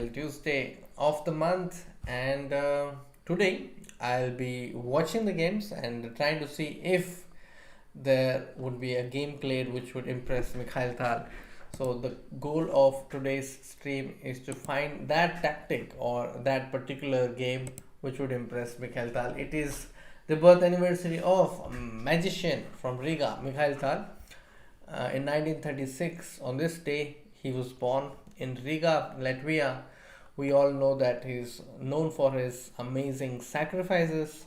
Title Tuesday of the month, and today I'll be watching the games and trying to see if there would be a game played which would impress Mikhail Tal. So the goal of today's stream is to find that tactic or that particular game which would impress Mikhail Tal. It is the birth anniversary of a magician from Riga, Mikhail Tal. In 1936, on this day, he was born in Riga, Latvia. We all know that he's known for his amazing sacrifices.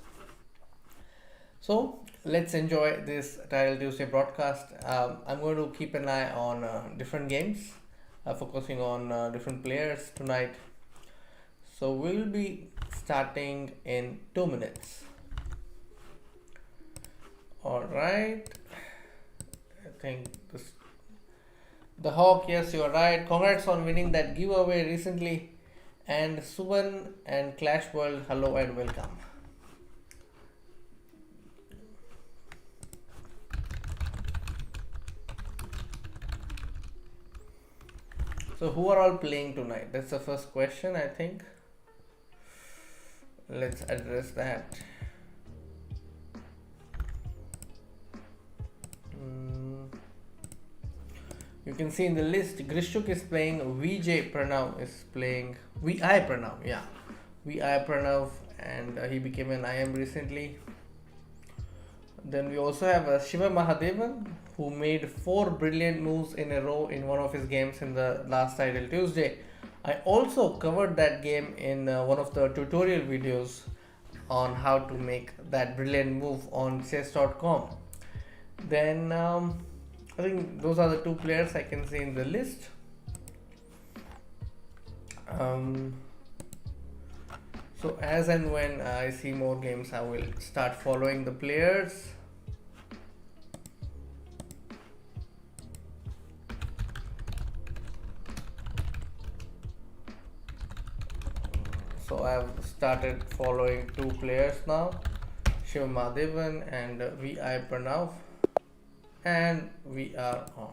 So let's enjoy this Title Tuesday broadcast. I'm going to keep an eye on different games, focusing on different players tonight. So we'll be starting in 2 minutes. All right. I think the Hawk, yes, you're right. Congrats on winning that giveaway recently. And Suban and Clash World, hello and welcome. So, who are all playing tonight? That's the first question, I think. Let's address that. You can see in the list, Grishuk is playing, VJ Pranav is playing, VI Pranav, yeah. VI Pranav, and he became an IM recently. Then we also have Shiva Mahadevan, who made 4 brilliant moves in a row in one of his games in the last Title Tuesday. I also covered that game in one of the tutorial videos on how to make that brilliant move on chess.com. Then I think those are the 2 players I can see in the list. So as and when I see more games, I will start following the players. So I have started following 2 players now, Shiva Mahadevan and VI Pranav, and we are on.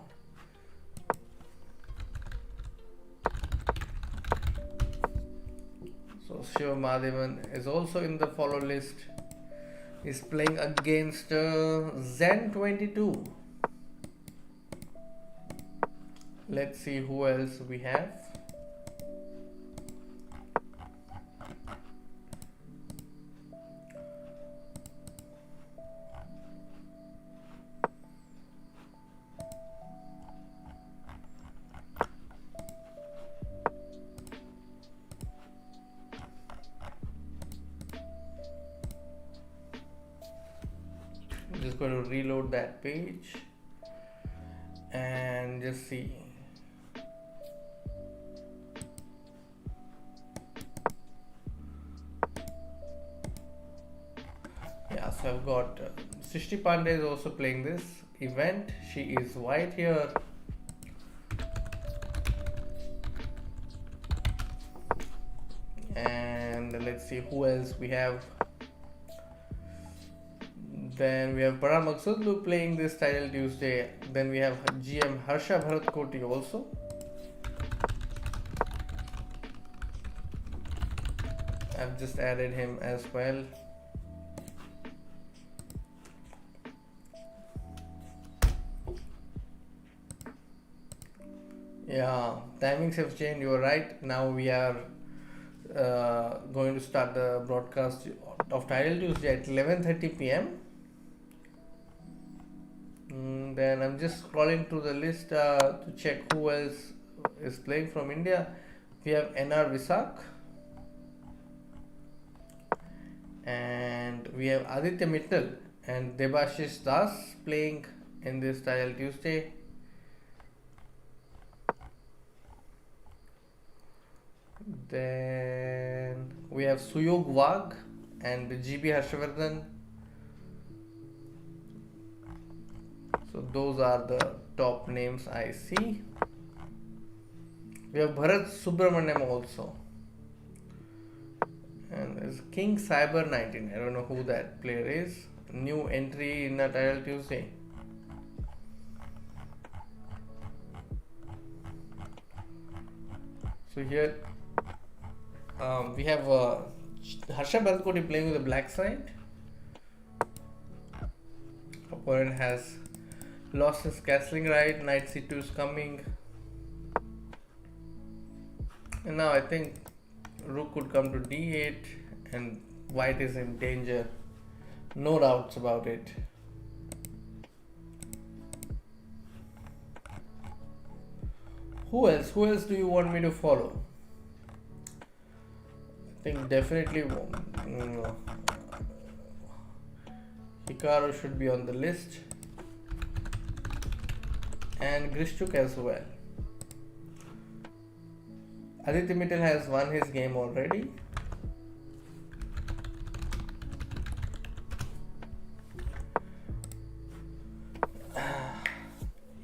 So Shiva Mahadevan is also in the follow list. He's playing against Zen22. Let's see who else we have. Just going to reload that page and just see. Yeah, so I've got Srishti Pandey is also playing this event. She is white here. And let's see who else we have. Then we have Parag Maksudlu playing this Title Tuesday. Then we have GM Harsha Bharatkoti also. I've just added him as well. Yeah, timings have changed, you're right. Now we are going to start the broadcast of Title Tuesday at 11:30 p.m. Then I'm just scrolling through the list to check who else is playing from India. We have NR Visak, and we have Aditya Mittal and Debashish Das playing in this Title Tuesday. Then we have Suyog Wag and GB Harshavardhan. So those are the top names I see. We have Bharat Subramanyam also. And there's King Cyber 19. I don't know who that player is. New entry in the Title Tuesday. So here We have Harsha Bharakoti playing with the black side. Opponent has lost his castling right. Knight c2 is coming. And now I think rook could come to d8 and white is in danger. No doubts about it. Who else? Who else do you want me to follow? I think definitely Hikaru should be on the list. And Grishchuk as well. Aditya Mittal has won his game already.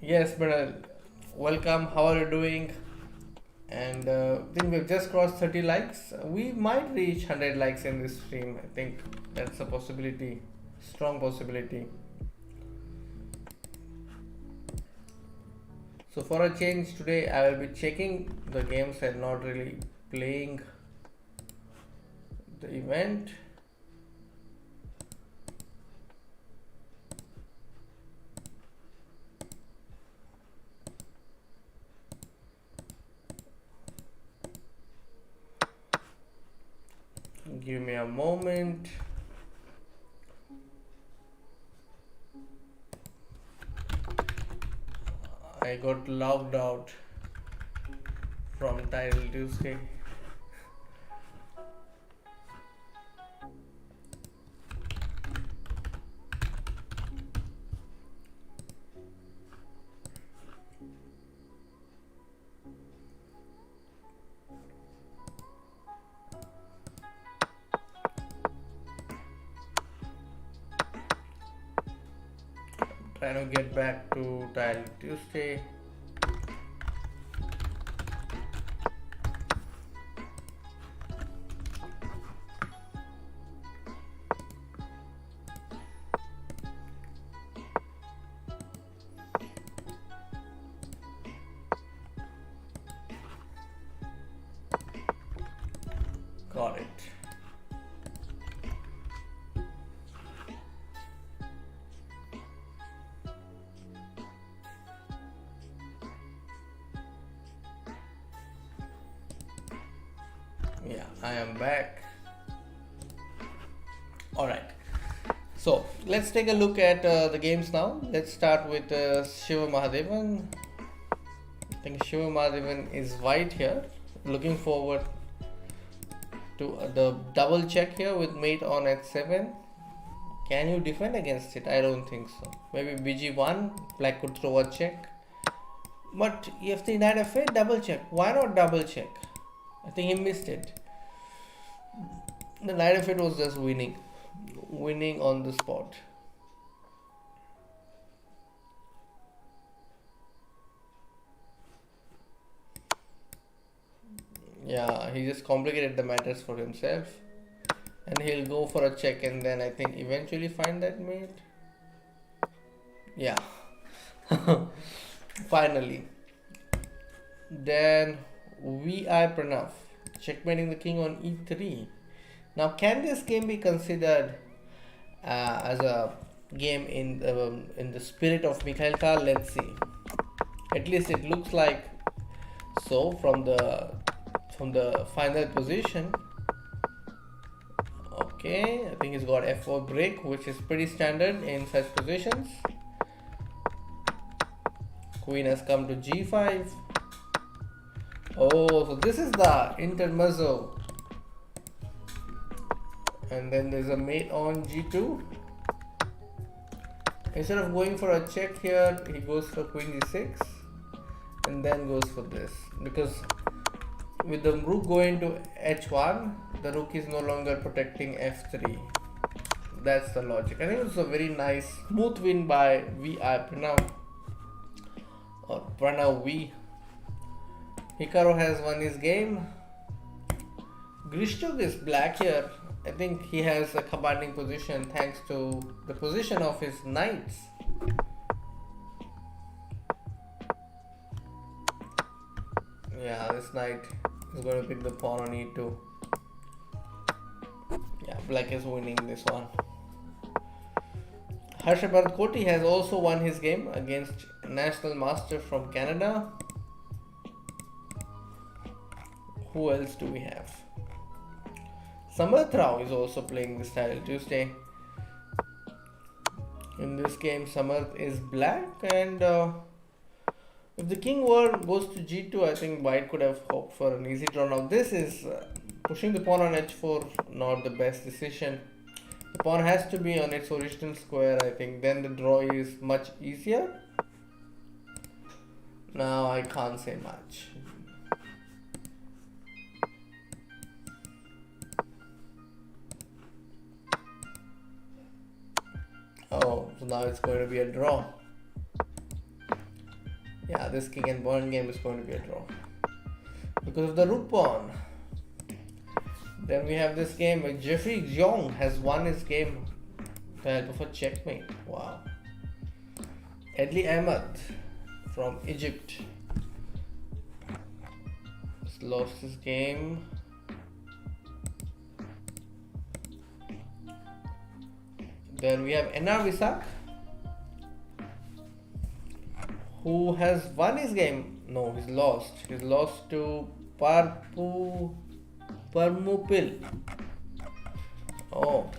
Yes, but welcome. How are you doing? And I think we've just crossed 30 likes. We might reach 100 likes in this stream. I think that's a possibility, strong possibility. So for a change today, I will be checking the games and not really playing the event. Give me a moment. I got logged out from Title Tuesday. Trying to get back to Title Tuesday. Got it. Yeah, I am back. Alright, so let's take a look at the games now. Let's start with Shiva Mahadevan. I think Shiva Mahadevan is white here. Looking forward to the double check here with mate on h7. Can you defend against it? I don't think so. Maybe bg1, black could throw a check. But if the knight f8, double check. Why not double check? I think he missed it. The knight f8 was just winning on the spot. Yeah, he just complicated the matters for himself. And he'll go for a check and then I think eventually find that mate. Yeah. Finally. Then VI Pranav checkmating the king on e3. Now, can this game be considered as a game in the spirit of Mikhail Tal? Let's see. At least it looks like so from the final position. Okay, I think he's got f4 break, which is pretty standard in such positions. Queen has come to g5. Oh, so this is the intermezzo. And then there's a mate on g2. Instead of going for a check here, he goes for queen d6 and then goes for this, because with the rook going to h1, the rook is no longer protecting f3. That's the logic. I think it's a very nice smooth win by VI Pranav, or Pranav V. Hikaru has won his game. Grishchuk is black here. I think he has a commanding position thanks to the position of his knights. Yeah, this knight is going to pick the pawn on e2. Black is winning this one. Harshabhat Koti has also won his game against National Master from Canada. Who else do we have? Samarth Rao is also playing this title Tuesday. In this game, Samarth is black, and if the king goes to g2, I think white could have hoped for an easy draw. Now this is pushing the pawn on h4, not the best decision. The pawn has to be on its original square, I think. Then the draw is much easier. Now I can't say much. Oh, so now it's going to be a draw. Yeah, this king and pawn game is going to be a draw because of the rook pawn. Then we have this game where Jeffrey Young has won his game with the help of a checkmate. Wow. Edley Ahmed from Egypt has lost his game. Then we have Enar Visak, who has won his game. No, he's lost. He's lost to Parmupil. Oh,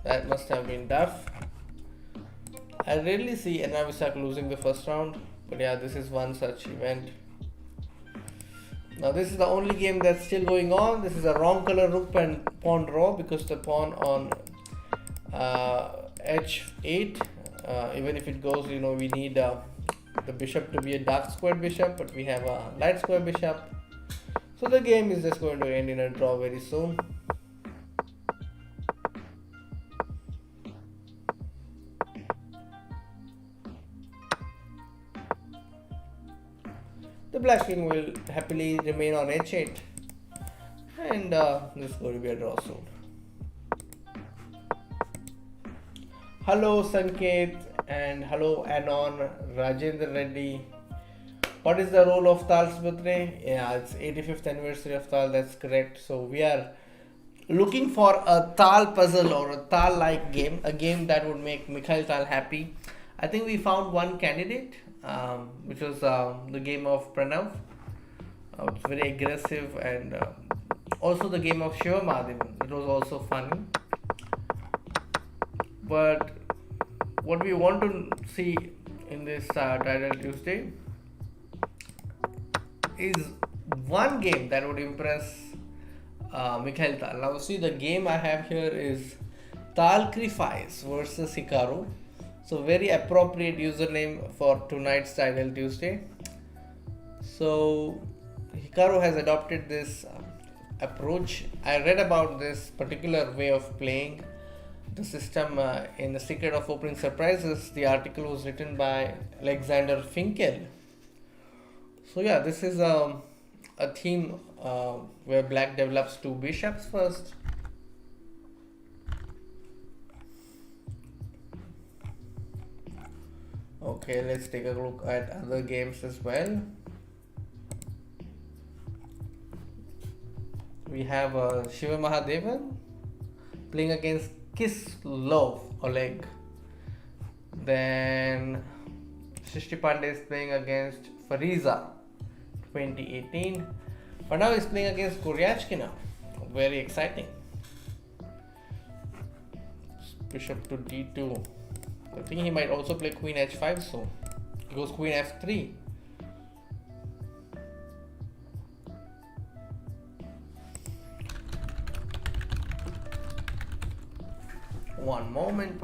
that must have been tough. I rarely see Enar Visak losing the first round, but yeah, this is one such event. Now this is the only game that's still going on. This is a wrong color rook and pawn draw because the pawn on h8, even if it goes, we need the bishop to be a dark squared bishop, but we have a light square bishop, so the game is just going to end in a draw very soon. The black king will happily remain on h8, and this is going to be a draw soon. Hello Sanket, and hello Anon, Rajendra Reddy. What is the role of Tal's birthday? Yeah, it's 85th anniversary of Tal, that's correct. So we are looking for a Tal puzzle or a Tal-like game, a game that would make Mikhail Tal happy. I think we found one candidate, which was the game of Pranav. It's very aggressive, and also the game of Shiva Mahadevan. It was also funny. But what we want to see in this title Tuesday is one game that would impress Mikhail Tal. Now see, the game I have here is Talcrifice versus Hikaru. So very appropriate username for tonight's title Tuesday. So Hikaru has adopted this approach. I read about this particular way of playing the system in The Secret of Opening Surprises. The article was written by Alexander Finkel. So yeah, this is a theme where black develops two bishops first. Okay, let's take a look at other games as well. We have Shiva Mahadevan playing against Kislov Oleg. Then Srishti Pandey is playing against Fariza 2018. Pranav is playing against Kuryachkina. Very exciting. Bishop to d2. I think he might also play queen h5 soon. He goes queen f3. One moment.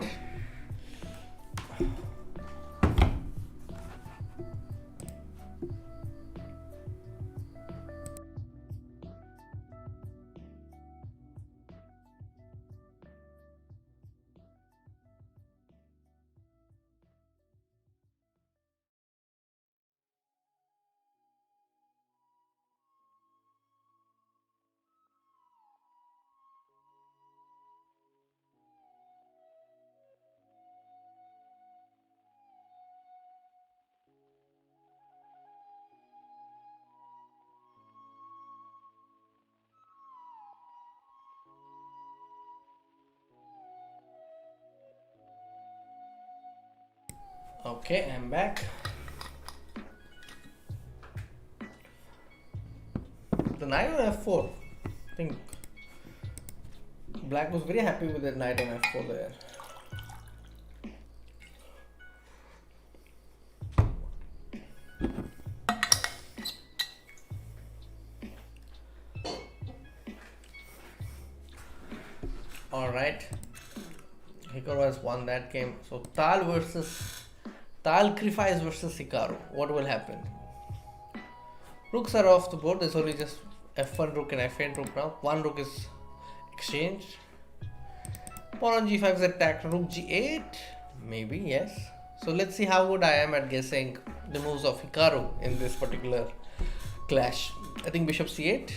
Okay, I'm back. The knight on f4. I think black was very happy with that knight on f4 there. Alright. Hikaru has won that game. So Tal sacrifice versus Hikaru. What will happen? Rooks are off the board. There's only just f1 rook and f8 rook now. One rook is exchanged. Pawn on g5 is attacked. Rook g8. Maybe, yes. So let's see how good I am at guessing the moves of Hikaru in this particular clash. I think bishop c8.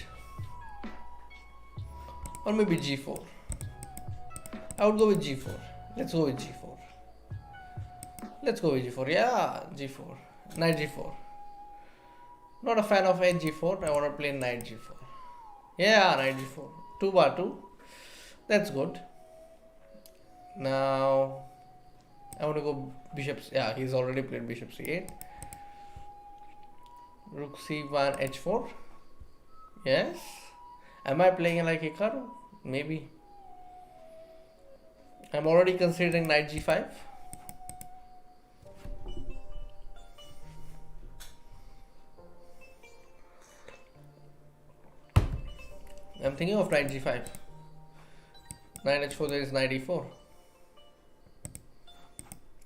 Or maybe g4. I would go with g4. Let's go with g4. Let's go with g4. Yeah, g4. Knight g4. Not a fan of knight g4. I want to play knight g4. Yeah, knight g4. 2/2. That's good. Now, I want to go bishop. Yeah, he's already played bishop c8. Rook c1 h4. Yes. Am I playing like Hikaru? Maybe. I'm already considering knight g5. I'm thinking of knight g5. Knight h4, there is knight e4.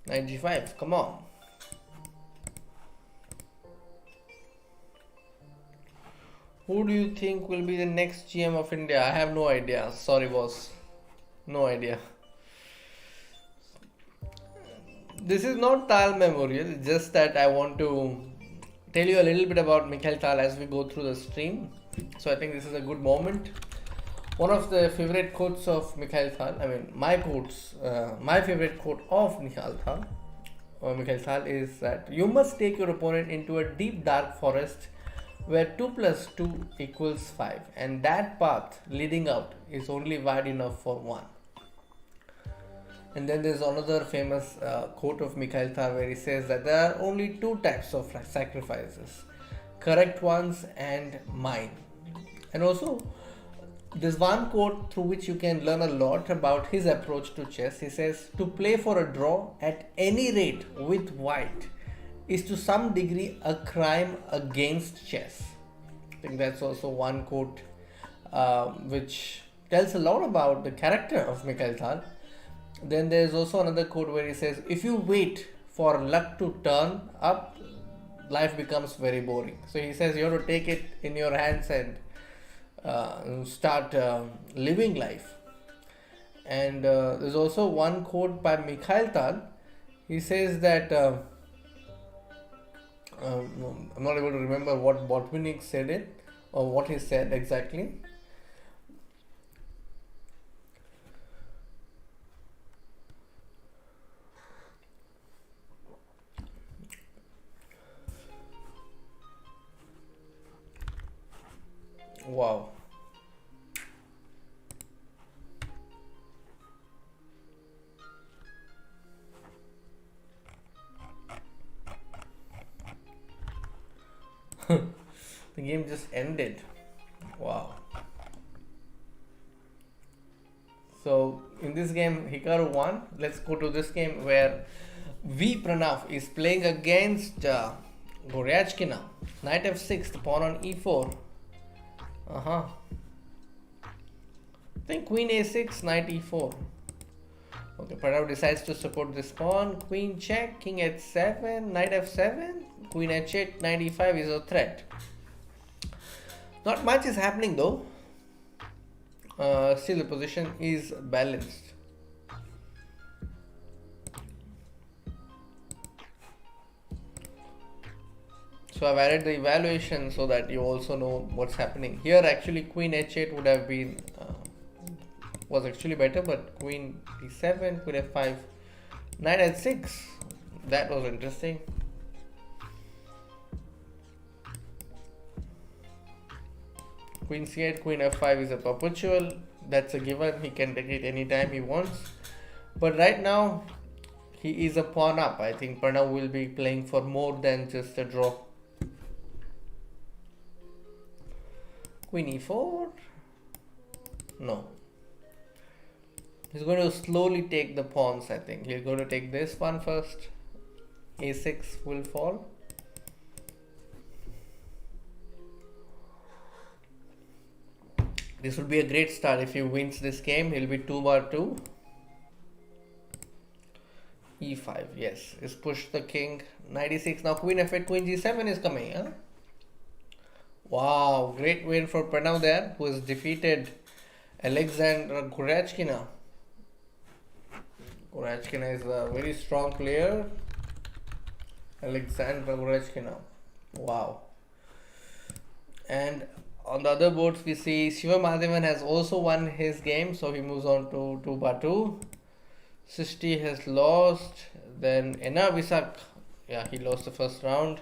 Knight g5, come on. Who do you think will be the next GM of India? I have no idea. Sorry, boss. No idea. This is not Tal Memorial, it's just that I want to tell you a little bit about Mikhail Tal as we go through the stream. So I think this is a good moment. One of the favorite quotes of Mikhail Tal, my favorite quote of Mikhail Tal is that you must take your opponent into a deep dark forest where 2 plus 2 equals 5, and that path leading out is only wide enough for one. And then there's another famous quote of Mikhail Tal where he says that there are only two types of sacrifices, correct ones and mine. And also, there's one quote through which you can learn a lot about his approach to chess. He says, to play for a draw at any rate with white is to some degree a crime against chess. I think that's also one quote which tells a lot about the character of Mikhail Tal. Then there's also another quote where he says, if you wait for luck to turn up, life becomes very boring. So he says you have to take it in your hands and start living life. And there's also one quote by Mikhail Tal. He says that I'm not able to remember what Botvinnik said it or what he said exactly. Wow. The game just ended. Wow. So in this game Hikaru won. Let's go to this game where V Pranav is playing against Goryachki now. Knight f6, the pawn on e4. I think queen a6, knight e4. Okay, Pranav decides to support this pawn. Queen check, king h7, knight f7, queen h8, knight e5 is a threat. Not much is happening though. Still the position is balanced. So I've added the evaluation so that you also know what's happening. Here actually queen h8 would have been was actually better, but queen d7, queen f5, knight h6, that was interesting. Queen c8, queen f5 is a perpetual, that's a given, he can take it anytime he wants. But right now He is a pawn up. I think Pranav will be playing for more than just a draw. Queen e4. No. He's going to slowly take the pawns, I think. He's going to take this one first. a6 will fall. This would be a great start. If he wins this game, he'll be 2/2. e5, yes. He's pushed the king. Knight e6. Now queen f8, queen g7 is coming. Huh? Wow, great win for Pranav there, who has defeated Alexander Gorachkina. Gorachkina is a very strong player. Alexander Gorachkina. Wow. And on the other boards, we see Shiva Madhavan has also won his game, so he moves on to 2/2. Srishti has lost. Then Ena Visak, yeah, he lost the first round.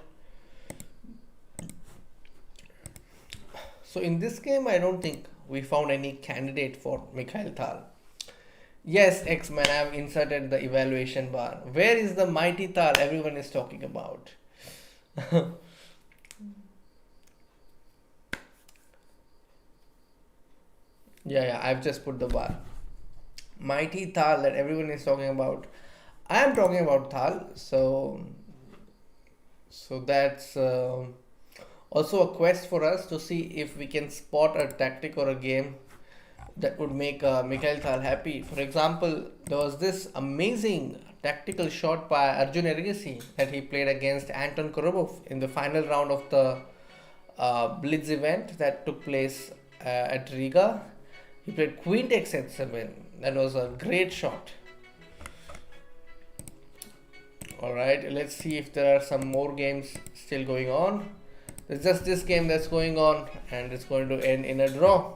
So in this game, I don't think we found any candidate for Mikhail Tal. Yes, X-Man, I have inserted the evaluation bar. Where is the mighty Tal everyone is talking about? Yeah, I've just put the bar. Mighty Tal that everyone is talking about. I am talking about Tal, so that's also a quest for us to see if we can spot a tactic or a game that would make Mikhail Tal happy. For example, there was this amazing tactical shot by Arjun Ergasi that he played against Anton Korobov in the final round of the Blitz event that took place at Riga. He played queen takes h7. That was a great shot. Alright, let's see if there are some more games still going on. There's just this game that's going on and it's going to end in a draw.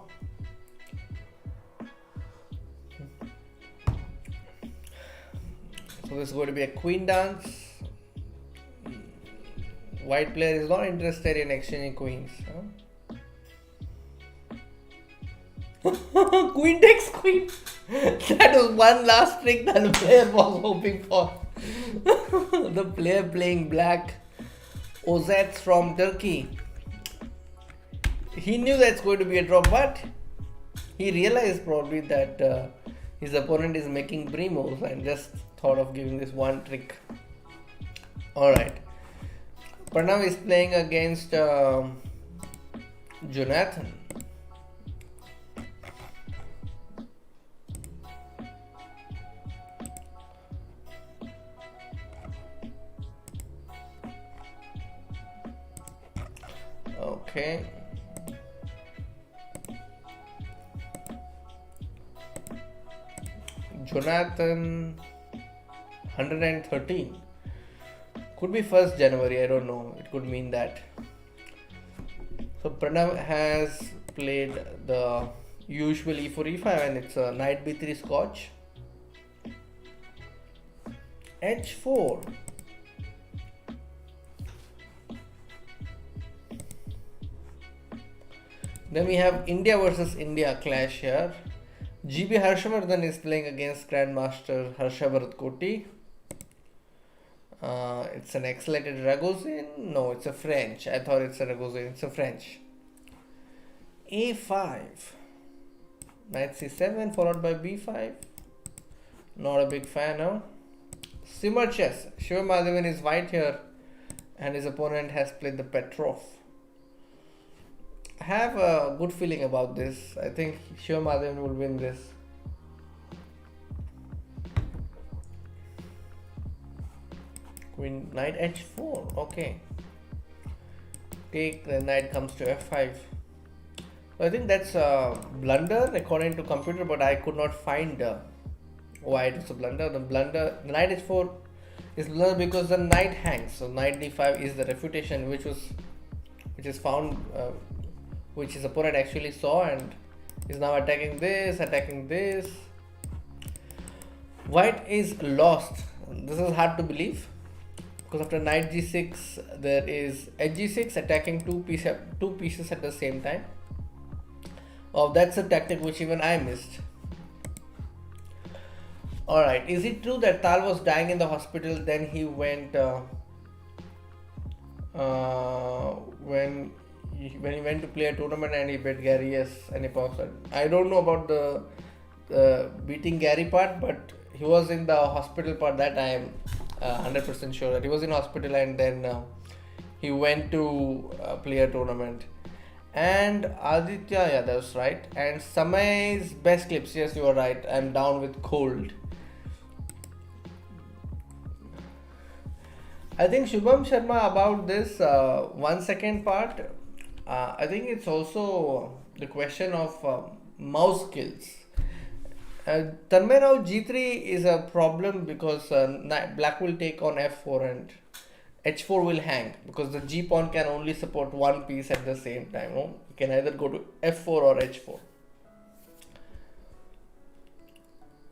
So this is going to be a queen dance. White player is not interested in exchanging queens. Huh? Queen takes queen. That was one last trick that the player was hoping for. The player playing black, Ozats from Turkey. He knew that's going to be a draw, but he realized probably that his opponent is making primos and just thought of giving this one trick. Alright. Pranav is playing against Jonathan. Okay. Jonathan 113. Could be 1st January, I don't know. It could mean that. So Pranav has played the usual e4 e5 and it's a knight b3 scotch. h4. Then we have India versus India clash here. GB Harshavardhan is playing against Grandmaster Harshavardhan Koti. It's an accelerated Ragozin. No, it's a French. I thought it's a Ragozin. It's a French. A5. Knight c7 followed by b5. Not a big fan, no? Simmer chess. Shiva Madhavan is white here and his opponent has played the Petrov. I have a good feeling about this. I think Shiva Madhavan will win this. Queen knight h4. Okay. Take, the knight comes to f5. So I think that's a blunder according to computer, but I could not find why it was a blunder. The knight h4 is blunder because the knight hangs. So knight d5 is the refutation which is found. Which his opponent actually saw and is now attacking this. White is lost. This is hard to believe because after knight g6 there is edge g6 attacking two pieces at the same time. Oh, that's a tactic which even I missed. All right. Is it true that Tal was dying in the hospital? Then he went uh, when when he went to play a tournament and he beat Gary. Yes, and he passed. I don't know about the beating Gary part, but he was in the hospital part. That I am 100% sure that he was in hospital, and then he went to play a tournament. And Aditya, yeah, that's right. And Samay's best clips. Yes, you are right. I'm down with cold. I think Shubham Sharma about this 1 second part. I think it's also the question of mouse skills. Tanmay now G3 is a problem because black will take on F4 and H4 will hang because the G pawn can only support one piece at the same time. No? You can either go to F4 or H4.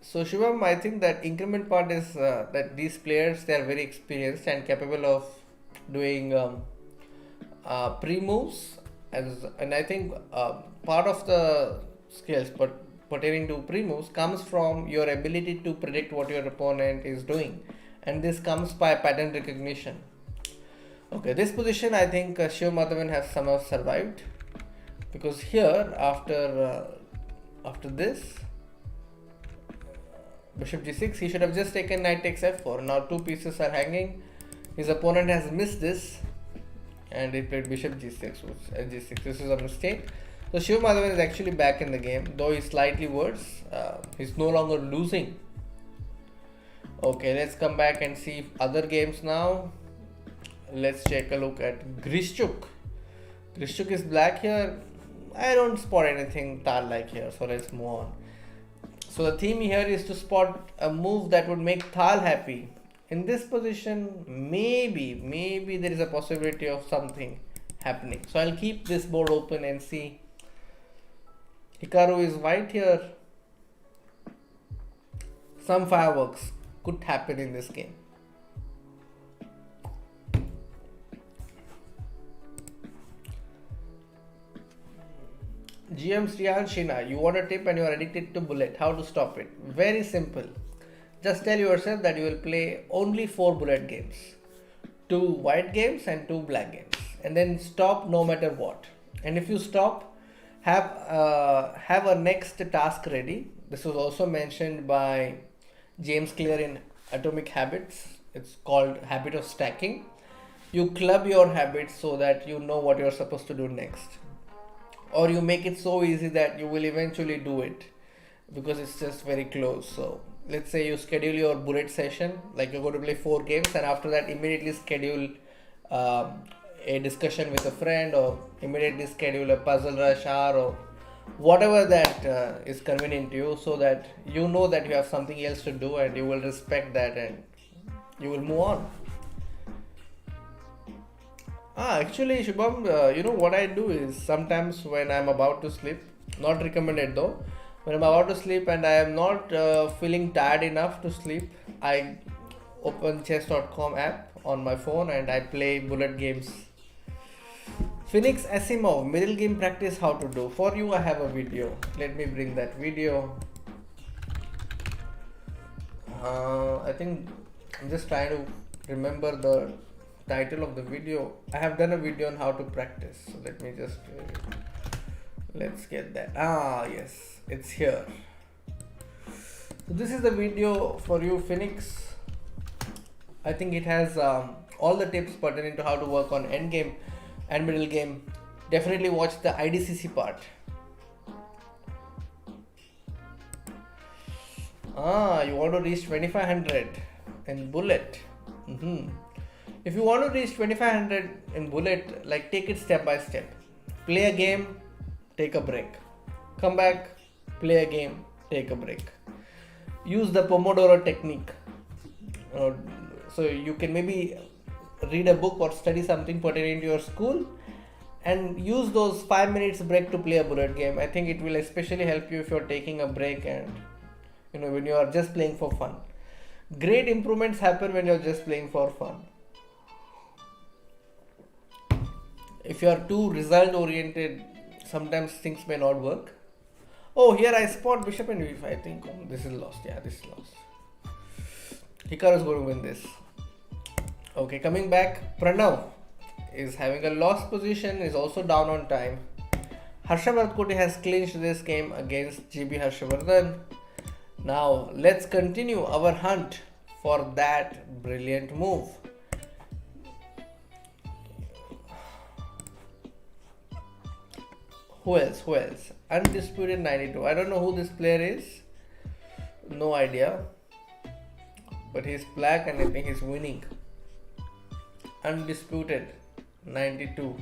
So Shivam, I think that increment part is that these players, they are very experienced and capable of doing pre-moves, and I think part of the skills but pertaining to pre-moves comes from your ability to predict what your opponent is doing, and this comes by pattern recognition. Okay, this position I think Shiv Madhavan has somehow survived because here after this Bishop g6, he should have just taken knight takes f4. Now two pieces are hanging. His opponent has missed this and he played bishop g6, g6. This is a mistake. So Shiv Madhavan is actually back in the game, though he's slightly worse. He's no longer losing. Okay, let's come back and see other games now. Let's take a look at Grishchuk. Grishchuk is black here. I don't spot anything Tal like here, so let's move on. So the theme here is to spot a move that would make Tal happy. In this position, maybe there is a possibility of something happening. So I'll keep this board open and see. Hikaru is white here. Some fireworks could happen in this game. GM Sriyan Shina, you want a tip and you are addicted to bullet. How to stop it? Very simple. Just tell yourself that you will play only 4 bullet games. 2 white games and 2 black games. And then stop no matter what. And if you stop, have a next task ready. This was also mentioned by James Clear in Atomic Habits. It's called habit of stacking. You club your habits so that you know what you're supposed to do next. Or you make it so easy that you will eventually do it because it's just very close. So let's say you schedule your bullet session, like you're going to play 4 games, and after that immediately schedule a discussion with a friend, or immediately schedule a puzzle rush hour, or whatever that is convenient to you, so that you know that you have something else to do and you will respect that and you will move on. Actually, Shubham, you know what I do is sometimes when I'm about to sleep, not recommended though, when I'm about to sleep and I am not feeling tired enough to sleep, I open chess.com app on my phone and I play bullet games. Phoenix Asimov, middle game practice how to do. For you, I have a video. Let me bring that video. I think I'm just trying to remember the title of the video. I have done a video on how to practice, so let me just let's get that. Yes, it's here. So this is the video for you, Phoenix. I think it has all the tips pertaining to how to work on endgame and middle game. Definitely watch the IDCC part. You want to reach 2500 in bullet. If you want to reach 2500 in bullet, like take it step by step. Play a game, take a break. Come back, play a game, take a break. Use the Pomodoro technique. So you can maybe read a book or study something pertaining to your school and use those 5 minutes break to play a bullet game. I think it will especially help you if you're taking a break and when you are just playing for fun. Great improvements happen when you're just playing for fun. If you are too result oriented, sometimes things may not work. Oh, here I spot bishop and b5. I think this is lost. Yeah, this is lost. Hikaru is going to win this. Okay, coming back, Pranav is having a lost position, is also down on time. Harshavardhan Koti has clinched this game against GB Harshavardhan. Now let's continue our hunt for that brilliant move. Who else? Who else? Undisputed 92. I don't know who this player is. No idea. But he's black and I think he's winning. Undisputed 92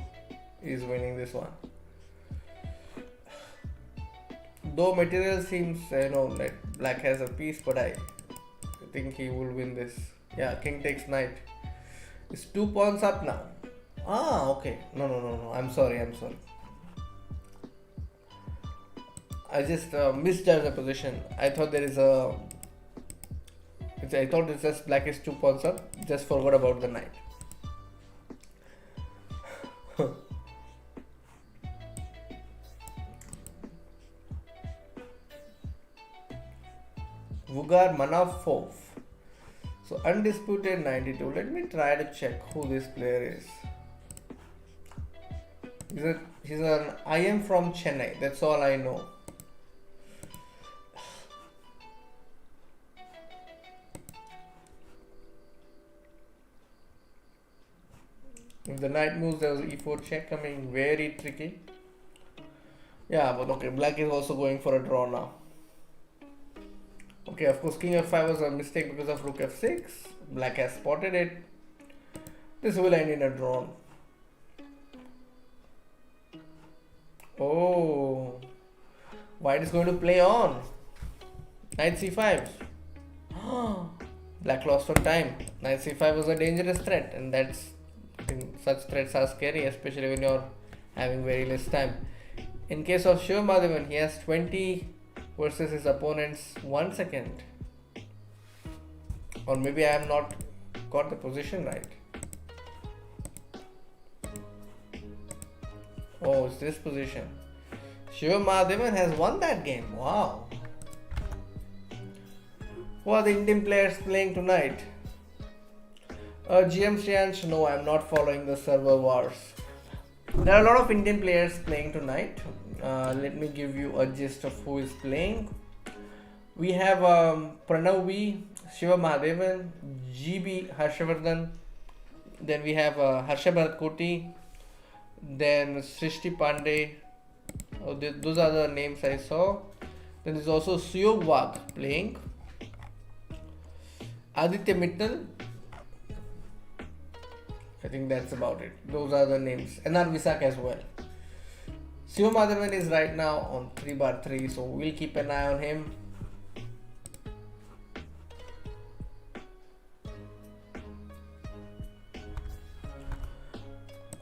is winning this one. Though material seems, like black has a piece, but I think he will win this. Yeah, king takes knight. It's 2 pawns up now. Okay. No. I'm sorry. I just misjudged the position. I thought there is a. I thought it's just black is 2 pawns up. Just forgot about the knight. Vugar Manafov. So undisputed 92. Let me try to check who this player is. He's an IM from Chennai. That's all I know. If the knight moves, there was e4 check coming, very tricky. Yeah, but okay, black is also going for a draw now. Okay, of course, king f5 was a mistake because of rook f6. Black has spotted it. This will end in a draw. Oh, white is going to play on. Knight c5. Black lost on time. Knight c5 was a dangerous threat, and such threats are scary, especially when you're having very less time. In case of Shiva Madhavan, he has 20 versus his opponent's 1 second. Or maybe I have not got the position right. Oh, it's this position. Shiva Madhavan has won that game. Wow. Who are the Indian players playing tonight? GM Shriyansh, no, I'm not following the server wars. There are a lot of Indian players playing tonight. Let me give you a gist of who is playing. We have Pranav V, Shiva Mahadevan, GB Harshavardhan. Then we have Harshavardhan Koti. Then Srishti Pandey. Those are the names I saw. Then there's also Suyog Wagh playing. Aditya Mittal. I think that's about it. Those are the names. NR Visak as well. Shiva Madhavan is right now on 3/3, so we'll keep an eye on him.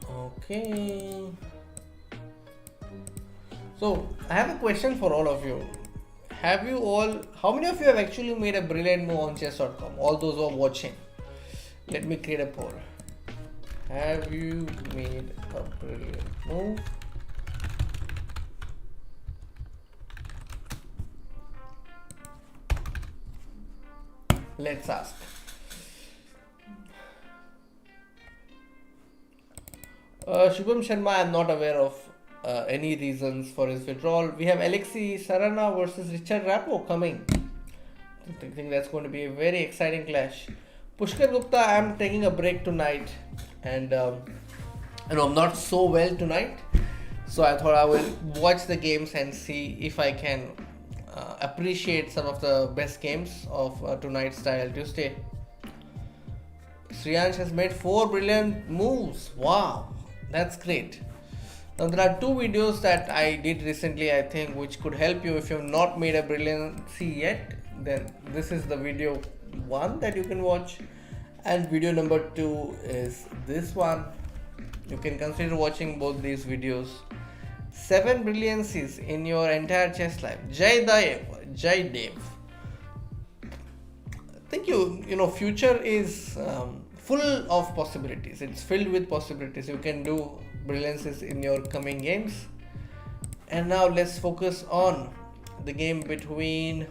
Okay. So I have a question for all of you. How many of you have actually made a brilliant move on chess.com? All those who are watching. Let me create a poll. Have you made a brilliant move? Let's ask. Shubham Sharma, I am not aware of any reasons for his withdrawal. We have Alexei Sarana versus Richard Rapo coming. I think that's going to be a very exciting clash. Pushkar Gupta, I am taking a break tonight, and I'm not so well tonight, so I thought I will watch the games and see if I can appreciate some of the best games of tonight's Style Tuesday. Shriyansh has made 4 brilliant moves. Wow, that's great. Now there are 2 videos that I did recently, I think, which could help you if you have not made a brilliancy yet. Then this is the video 1 that you can watch, and video number 2 is this one. You can consider watching both these videos. 7 brilliancies in your entire chess life. Jai Dev. I think future is full of possibilities. It's filled with possibilities. You can do brilliancies in your coming games. And now let's focus on the game between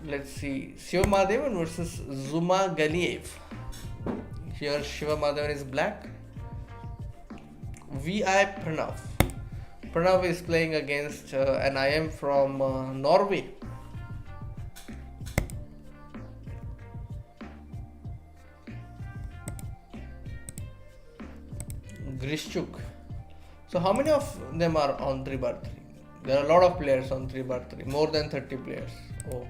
Let's see. Shiva Madhavan versus Zuma Galiev. Here Shiva Madhavan is black. VI Pranav. Pranav is playing against an IM from Norway. Grishchuk. So how many of them are on 3 bar 3? There are a lot of players on 3 bar 3. More than 30 players. Oh.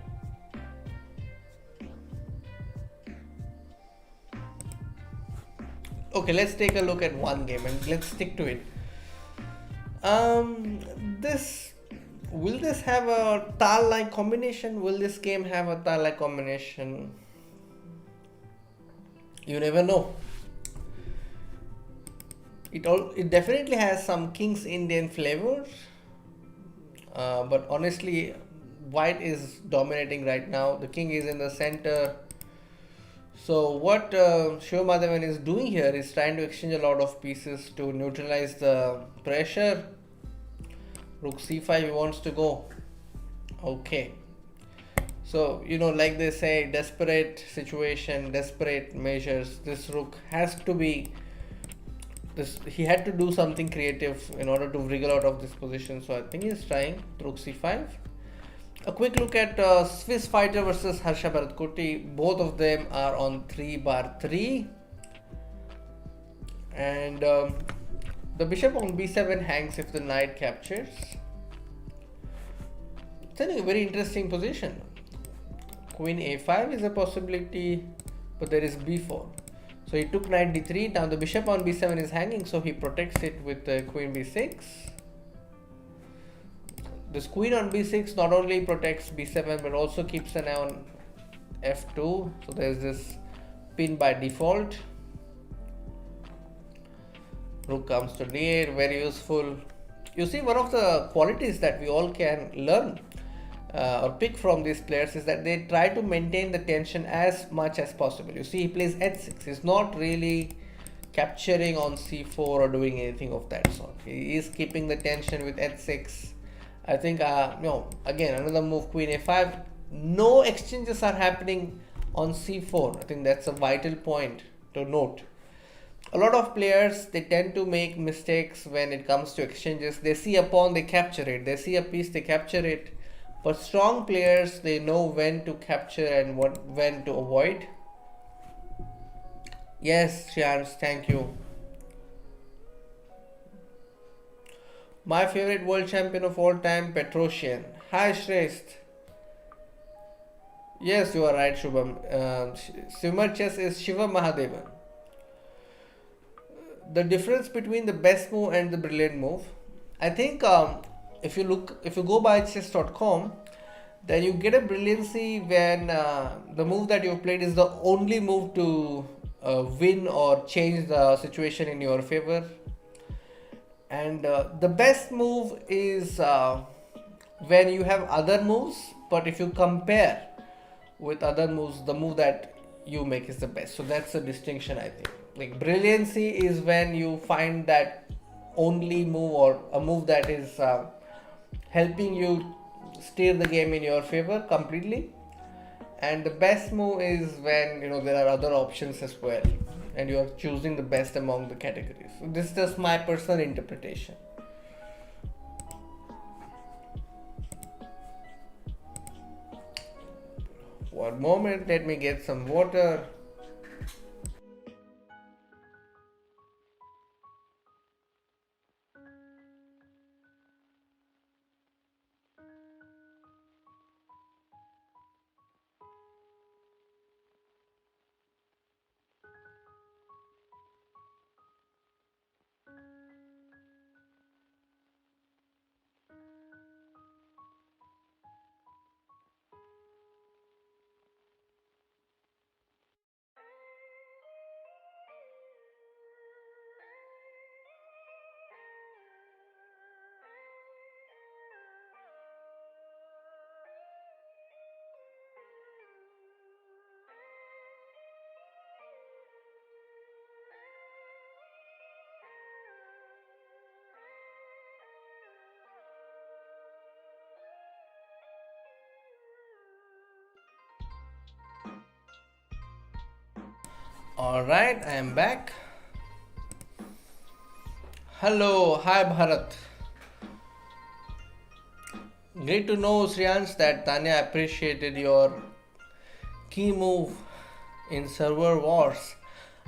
Okay, let's take a look at one game and let's stick to it. This will this have a Tal-like combination? Will this game have a Tal-like combination? You never know. It definitely has some King's Indian flavors, but honestly, white is dominating right now. The king is in the center. So what Shiva Madhavan is doing here is trying to exchange a lot of pieces to neutralize the pressure. Rook c5 he wants to go. Okay. So, like they say, desperate situation, desperate measures. This rook has to be he had to do something creative in order to wriggle out of this position. So I think he's trying rook c5. A quick look at Swiss fighter versus Harsha Bharatkoti. Both of them are on 3 bar 3. And the bishop on b7 hangs if the knight captures. It's a very interesting position. Queen a5 is a possibility, but there is b4. So he took knight d3. Now the bishop on b7 is hanging, so he protects it with queen b6. This queen on b6 not only protects b7 but also keeps an eye on f2. So there's this pin by default. Rook comes to d8, very useful. You see, one of the qualities that we all can learn or pick from these players is that they try to maintain the tension as much as possible. You see, he plays h6. He's not really capturing on c4 or doing anything of that sort. He is keeping the tension with h6. I think, again, another move, queen a5. No exchanges are happening on c4. I think that's a vital point to note. A lot of players, they tend to make mistakes when it comes to exchanges. They see a pawn, they capture it. They see a piece, they capture it. But strong players, they know when to capture and when to avoid. Yes, Shans, thank you. My favorite world champion of all time, Petrosian. Hi, Shrest. Yes, you are right, Shubham. Swimmer chess is Shiva Mahadevan. The difference between the best move and the brilliant move, I think if you go by chess.com, then you get a brilliancy when the move that you've played is the only move to win or change the situation in your favor. And the best move is when you have other moves, but if you compare with other moves, the move that you make is the best. So that's a distinction, I think. Like, brilliancy is when you find that only move or a move that is helping you steer the game in your favor completely. And the best move is when there are other options as well, and you are choosing the best among the categories. So this is just my personal interpretation. One moment, let me get some water. Alright, I am back. Hello, hi Bharat. Great to know, Sriyansh, that Tanya appreciated your key move in server wars.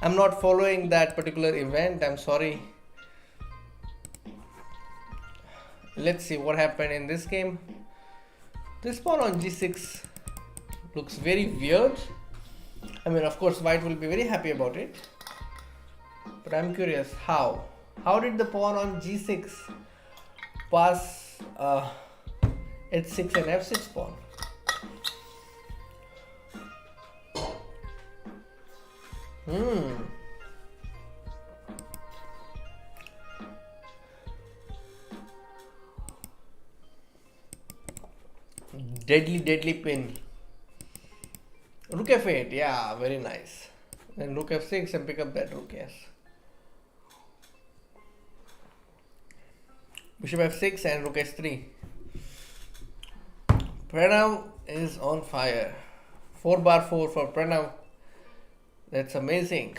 I'm not following that particular event, I'm sorry. Let's see what happened in this game. This pawn on g6 looks very weird. I mean, of course, white will be very happy about it. But I'm curious, how? How did the pawn on g6 pass h6 and f6 pawn? Deadly pin. Rook f8, yeah, very nice. Then rook f6 and pick up that rook, yes. Bishop f6 and rook s3. Pranav is on fire. 4/4 for Pranav. That's amazing.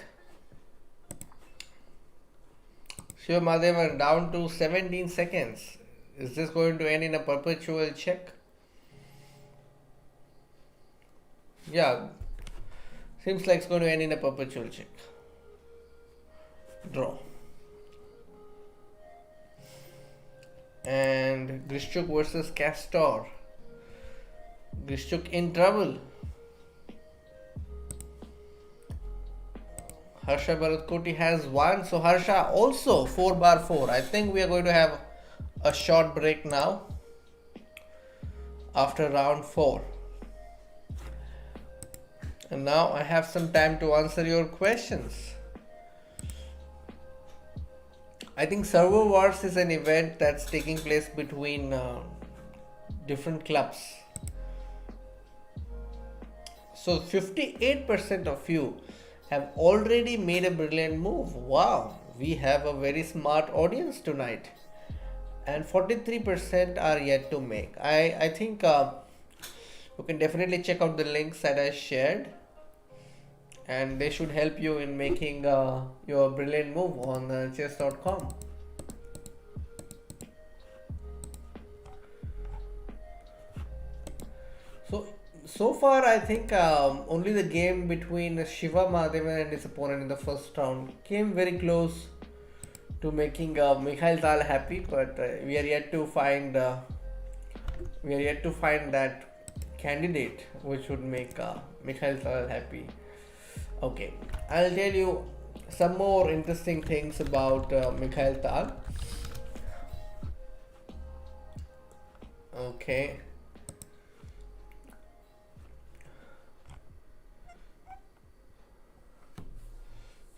Shiva Madhavan down to 17 seconds. Is this going to end in a perpetual check? Yeah, seems like it's going to end in a perpetual check. Draw. And Grishchuk versus Castor. Grishchuk in trouble. Harsha Bharatkoti has won. So Harsha also 4/4. I think we are going to have a short break now after round 4. And now I have some time to answer your questions. I think Server Wars is an event that's taking place between different clubs. So 58% of you have already made a brilliant move. Wow, we have a very smart audience tonight. And 43% are yet to make. I think you can definitely check out the links that I shared, and they should help you in making your brilliant move on chess.com. So far I think only the game between Shiva Madhavan and his opponent in the first round came very close to making Mikhail Tal happy, but we are yet to find that candidate which would make Mikhail Tal happy. Okay, I'll tell you some more interesting things about Mikhail Tal. Okay.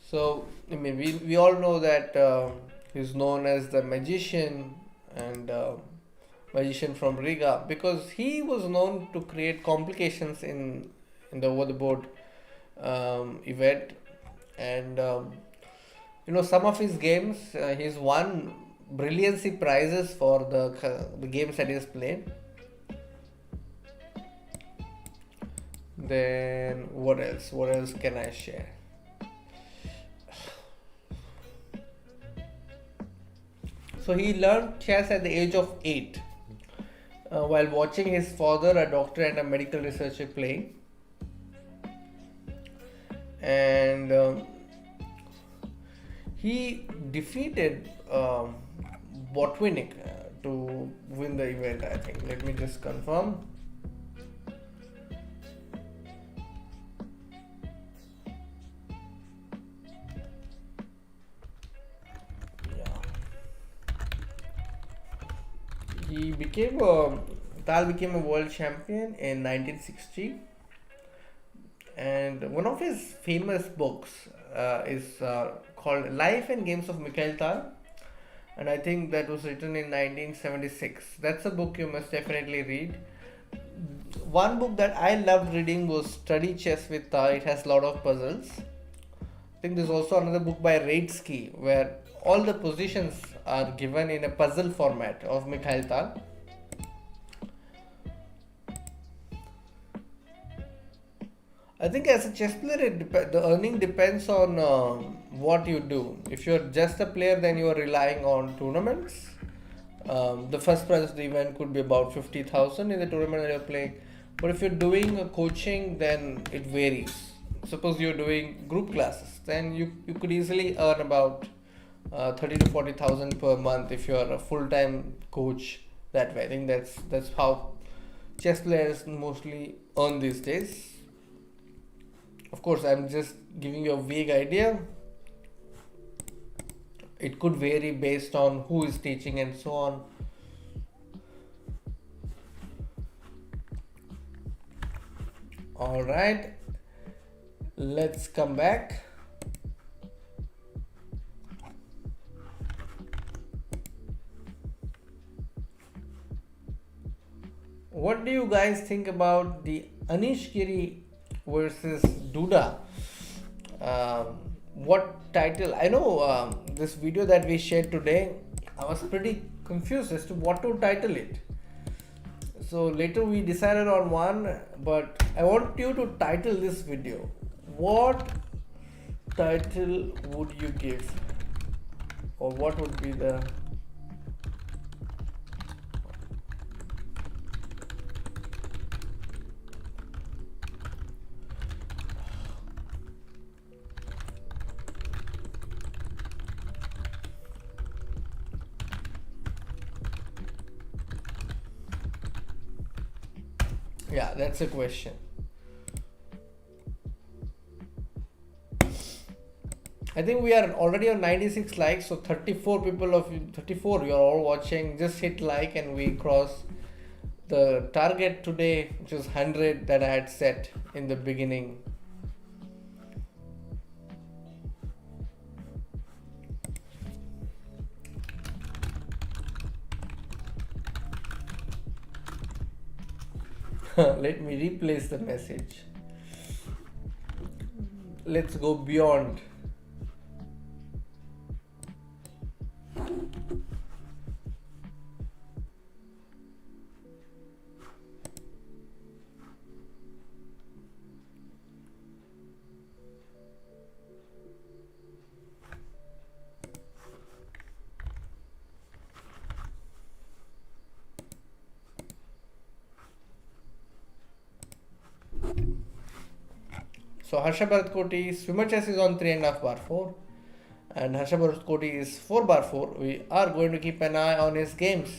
So, I mean, we all know that he's known as the magician and magician from Riga, because he was known to create complications in the over the board event, and some of his games he's won brilliancy prizes for the games that he's played. Then what else can I share? So he learned chess at the age of 8 while watching his father, a doctor and a medical researcher, playing. And he defeated Botvinnik to win the event, I think. Let me just confirm. Tal became a world champion in 1960, and one of his famous books is called Life and Games of Mikhail Tal, and I think that was written in 1976. That's a book you must definitely read. One book that I loved reading was Study Chess with Tal. It has a lot of puzzles. I think there's also another book by Raitsky where all the positions are given in a puzzle format of Mikhail Tal. I think as a chess player, the earning depends on what you do. If you're just a player, then you are relying on tournaments. The first prize of the event could be about 50,000 in the tournament that you're playing. But if you're doing a coaching, then it varies. Suppose you're doing group classes, then you could easily earn about 30 to 40,000 per month if you're a full time coach that way. I think that's how chess players mostly earn these days. Of course, I'm just giving you a vague idea. It could vary based on who is teaching and so on. All right, let's come back. What do you guys think about the Anish Giri versus Duda? What title? I know this video that we shared today, I was pretty confused as to what to title it. So later we decided on one, but I want you to title this video. What title would you give? Or what would be the. Yeah, that's a question. I think we are already on 96 likes, so 34 people of you, 34, you are all watching. Just hit like and we cross the target today, which is 100 that I had set in the beginning. Let me replace the message. Let's go beyond. So Harsha Bharat Koti swimmer chess is on 3.5 bar 4 and Harsha Bharat Koti is 4 bar 4. We are going to keep an eye on his games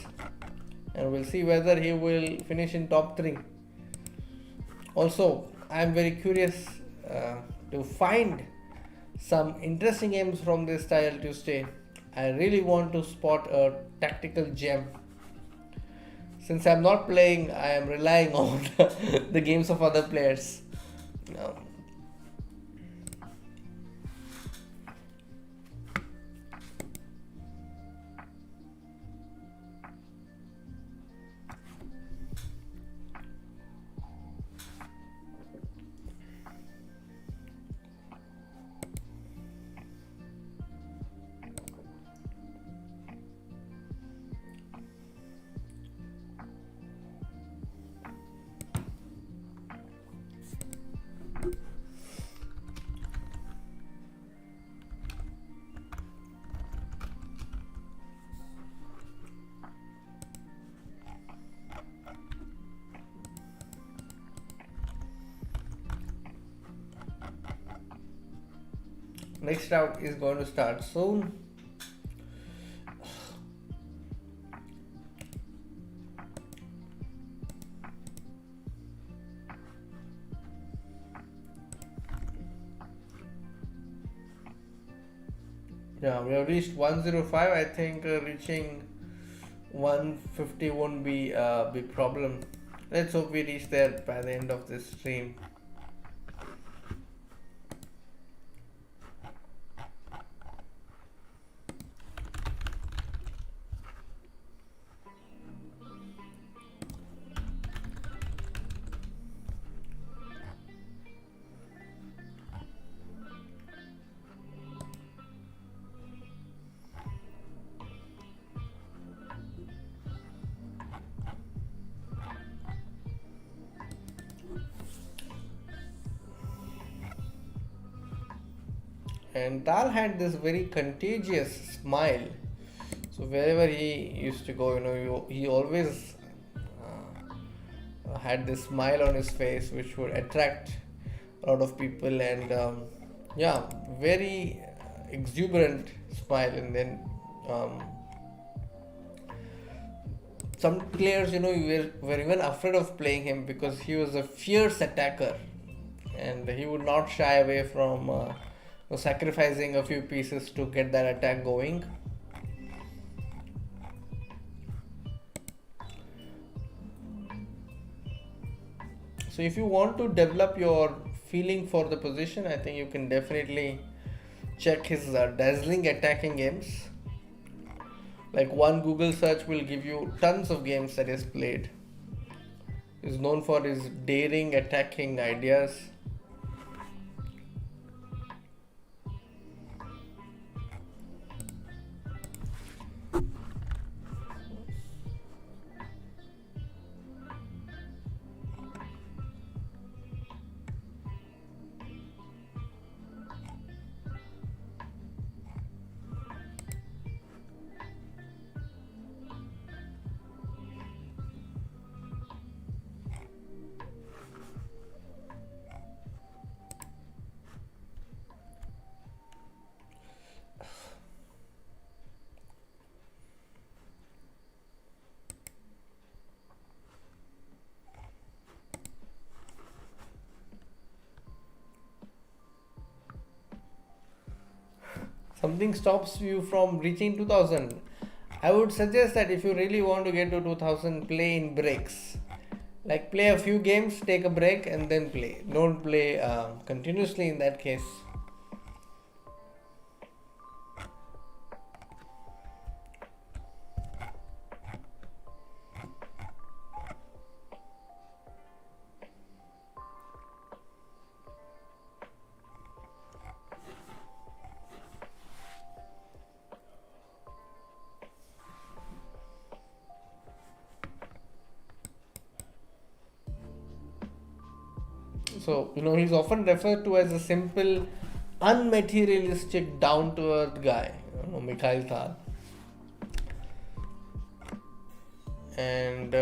and we'll see whether he will finish in top 3. Also, I am very curious to find some interesting games from this Style Tuesday. I really want to spot a tactical gem. Since I'm not playing, I am relying on the games of other players. Next round is going to start soon. Yeah, we have reached 105. I think reaching 150 won't be a big problem. Let's hope we reach there by the end of this stream. And Tal had this very contagious smile. So wherever he used to go, he always had this smile on his face, which would attract a lot of people, and yeah, very exuberant smile. And then um, some players, were even afraid of playing him because he was a fierce attacker, and he would not shy away from sacrificing a few pieces to get that attack going. So if you want to develop your feeling for the position, I think you can definitely check his dazzling attacking games. Like one Google search will give you tons of games that he's played. He's known for his daring attacking ideas. Something stops you from reaching 2000. I would suggest that if you really want to get to 2000, play in breaks. Like play a few games, take a break, and then play. Don't play continuously in that case. So, he's often referred to as a simple, unmaterialistic, down to earth guy, Mikhail Tal. And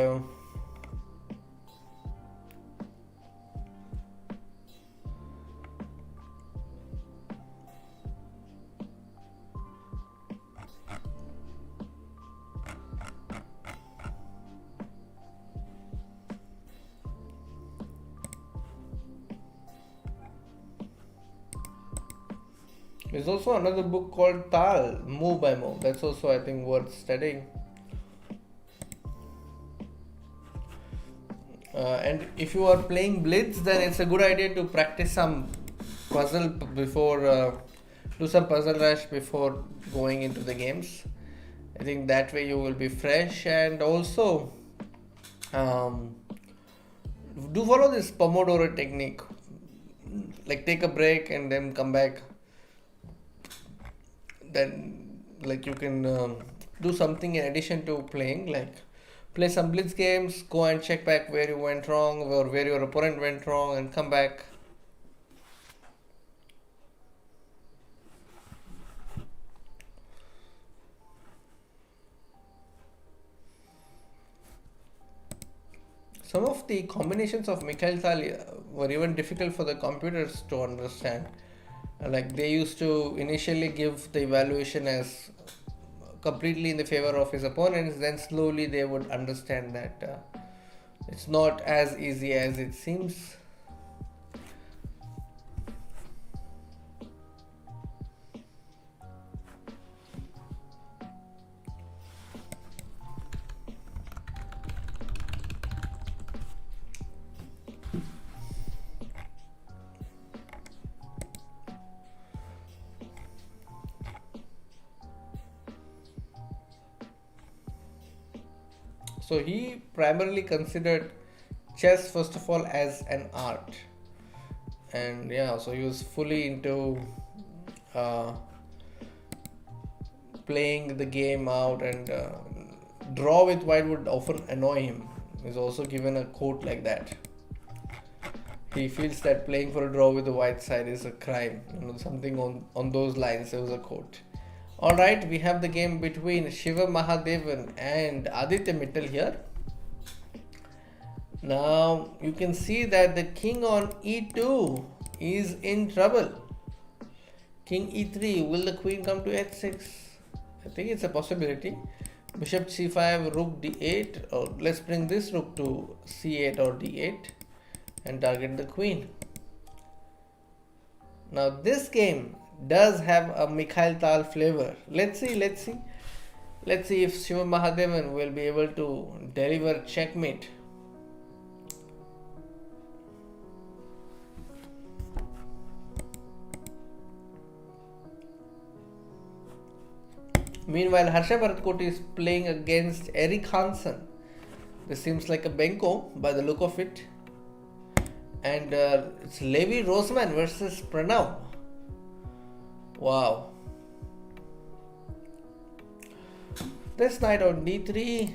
there's also another book called Tal, Move by Move. That's also, I think, worth studying. And if you are playing Blitz, then it's a good idea to practice some puzzle do some puzzle rush before going into the games. I think that way you will be fresh, and also do follow this Pomodoro technique. Like take a break and then come back. Then like you can do something in addition to playing, like play some blitz games, go and check back where you went wrong or where your opponent went wrong, and come back. Some of the combinations of Mikhail Tal were even difficult for the computers to understand. Like they used to initially give the evaluation as completely in the favor of his opponents, then slowly they would understand that it's not as easy as it seems. So he primarily considered chess first of all as an art, and yeah, so he was fully into uh, playing the game out, and draw with white would often annoy him. He's also given a quote like that. He feels that playing for a draw with the white side is a crime. Something on those lines. There was a quote. Alright, we have the game between Shiva Mahadevan and Aditya Mittal here. Now you can see that the king on e2 is in trouble. King e3, will the queen come to h6? I think it's a possibility. Bishop c5, rook d8, or let's bring this rook to c8 or d8 and target the queen. Now this game does have a Mikhail Tal flavor. Let's see if Shiva Mahadevan will be able to deliver checkmate. Meanwhile, Harsha Bharatkoti is playing against Eric Hansen. This seems like a Benko by the look of it. And it's Levi Roseman versus Pranav. Wow. This knight on d3.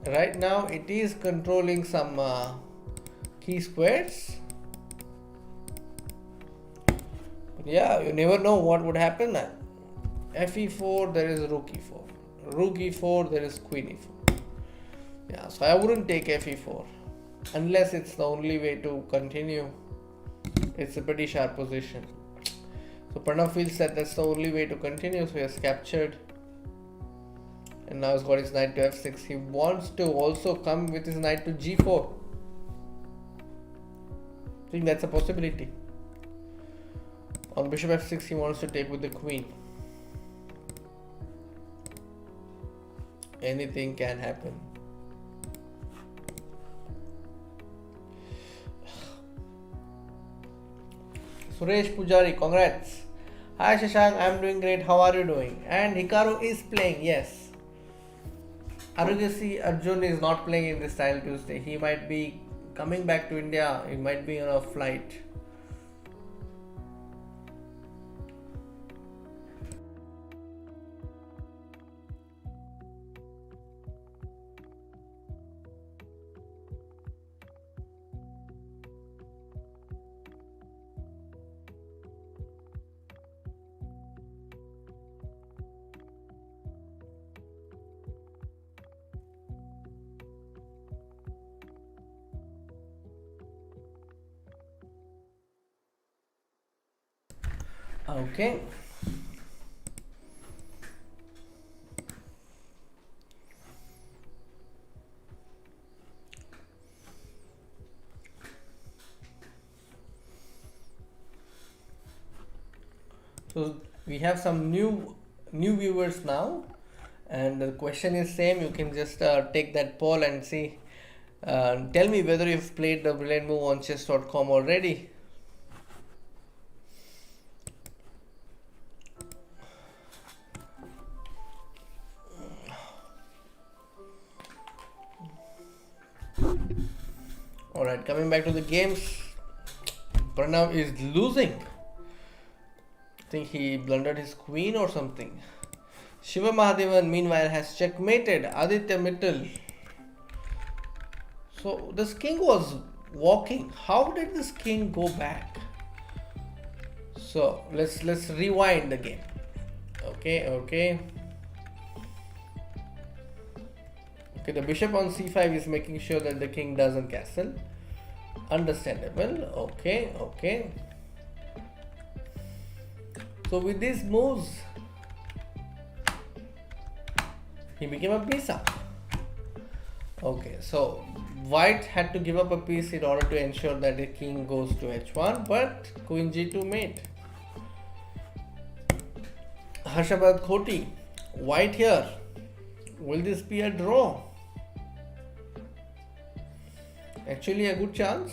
Right now it is controlling some key squares. But yeah, you never know what would happen. Fe4, there is rook e4. Rook e4, there is queen e4. Yeah, so I wouldn't take fe4 unless it's the only way to continue. It's a pretty sharp position. So Pranav feels that that's the only way to continue, so he has captured. And now he's got his knight to f6. He wants to also come with his knight to g4. I think that's a possibility. On bishop f6, he wants to take with the queen. Anything can happen. Suresh Pujari, congrats. Hi Shashank, I'm doing great. How are you doing? And Hikaru is playing, yes. Arugasi Arjun is not playing in this Style Tuesday. He might be coming back to India. He might be on a flight. Okay. So we have some new viewers now, and the question is same. You can just take that poll and see. Tell me whether you've played the Brilliant Move on chess.com already. Alright, coming back to the games, Pranav is losing. I think he blundered his queen or something. Shiva Mahadevan meanwhile has checkmated Aditya Mittal. So this king was walking. How did this king go back? So let's rewind the game. Okay, the bishop on c5 is making sure that the king doesn't castle. Understandable. Okay. So with these moves, he became a piece up. Okay, so white had to give up a piece in order to ensure that the king goes to h1, but queen g2 mate. Harsha Bharatkoti, white here. Will this be a draw? Actually a good chance.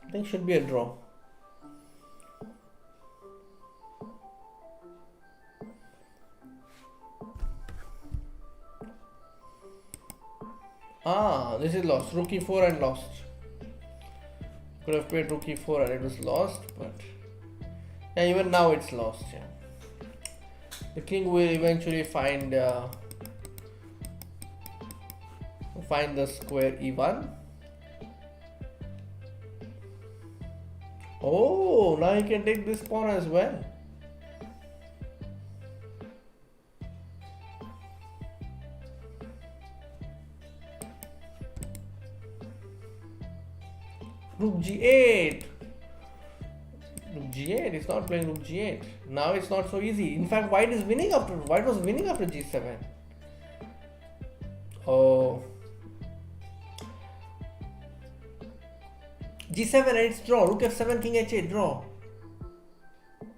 I think should be a draw. This is lost. Rook e4 and lost. Could have played rook e4 and it was lost, but yeah, even now it's lost. Yeah. The king will eventually find the square e1. Oh, now he can take this pawn as well. Rook g8. Rook g8. It's not playing rook g8. Now it's not so easy. In fact, white was winning after g7. Oh. g7 and it's draw. Rook f7, king h8, draw.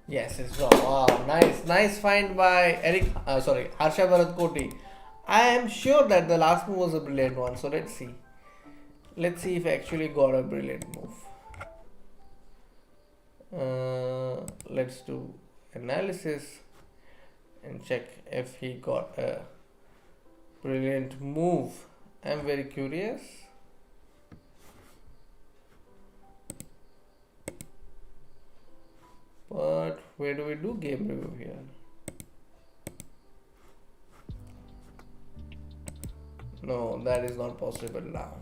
Yes, it's draw. Wow, nice find by Harsha Bharat Koti. I am sure that the last move was a brilliant one. So let's see. Let's see if I actually got a brilliant move. Let's do analysis and check if he got a brilliant move. I'm very curious. But where do we do game review here? No, that is not possible now.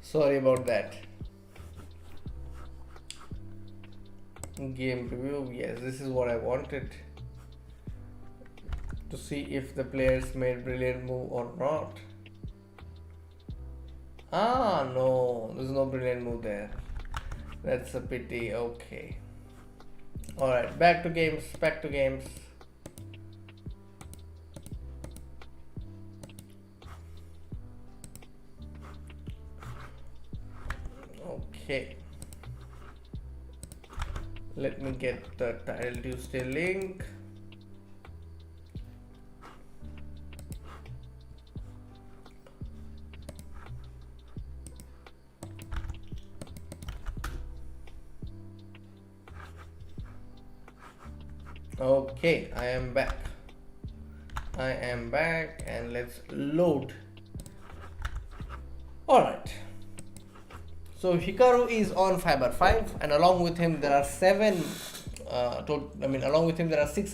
Sorry about that. Game review. Yes, this is what I wanted. To see if the players made brilliant move or not. No, there's no brilliant move there. That's a pity. Okay. Alright, back to games. Okay. Let me get the Title Tuesday link. Okay, I am back and let's load. Alright, so Hikaru is on fiber 5 and along with him there are 6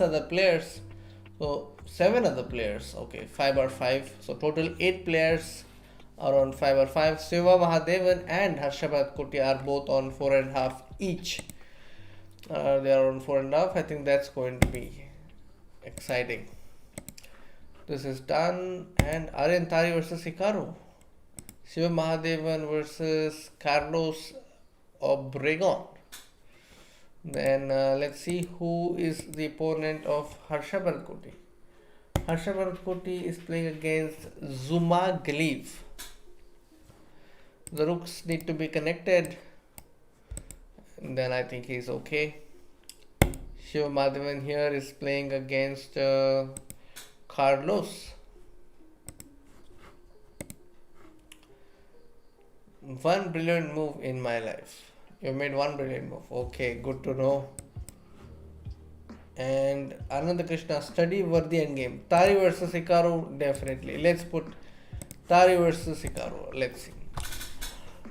other players, so 7 other players. Okay, fiber 5, so total 8 players are on fiber 5. Siva Mahadevan and Harshabhat Koti are both on 4.5 each. They are on 4.5. I think that's going to be exciting. This is done. And Aryan Tari versus Hikaru. Shiva Mahadevan versus Carlos Obregon. Then let's see who is the opponent of Harsha Bharat Koti. Harsha Bharat Koti is playing against Zuma Gleev. The rooks need to be connected. And then I think he's okay. Shiva Madhavan here is playing against Carlos. One brilliant move in my life. You made one brilliant move. Okay, good to know. And Ananda Krishna, study worthy endgame. Tari versus Hikaru, definitely. Let's put Tari versus Hikaru. Let's see.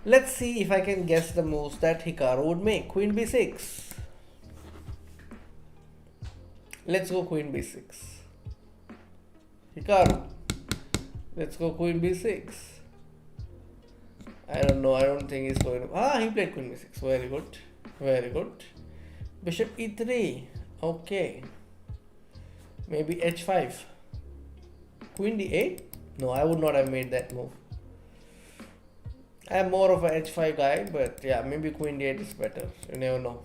Let's see if I can guess the moves that Hikaru would make. Queen b6. Let's go Queen b6. Hikaru. Let's go Queen b6. I don't know. I don't think he's going to... he played Queen b6. Very good. Very good. Bishop e3. Okay. Maybe h5. Queen d8. No, I would not have made that move. I am more of a h5 guy, but yeah, maybe Queen d8 is better. You never know.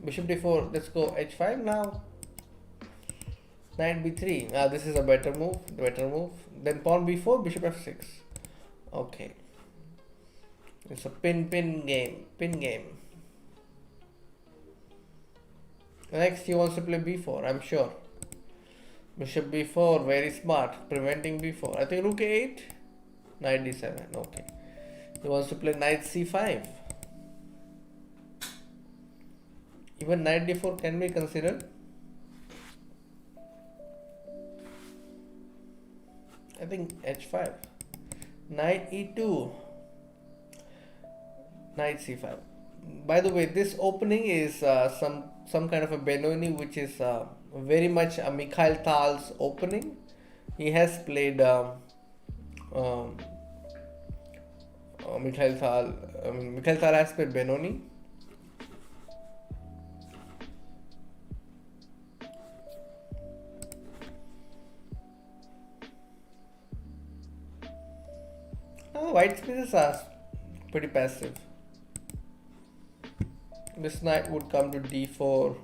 Bishop d4. Let's go h5 now. Knight b3. This is a better move. Then pawn b4. Bishop f6. Okay. It's a pin game. Next, he wants to play b4. I'm sure. Bishop b4, very smart, preventing b4. I think rook a8, knight d7. Okay. He wants to play knight c5. Even knight d4 can be considered. I think h5. Knight e2. Knight c5. By the way, this opening is some kind of a Benoni, which is very much a Mikhail Tal's opening. He has played um, Mikhail Tal. Mikhail Tal has played Benoni. White spaces are pretty passive. This knight would come to d4.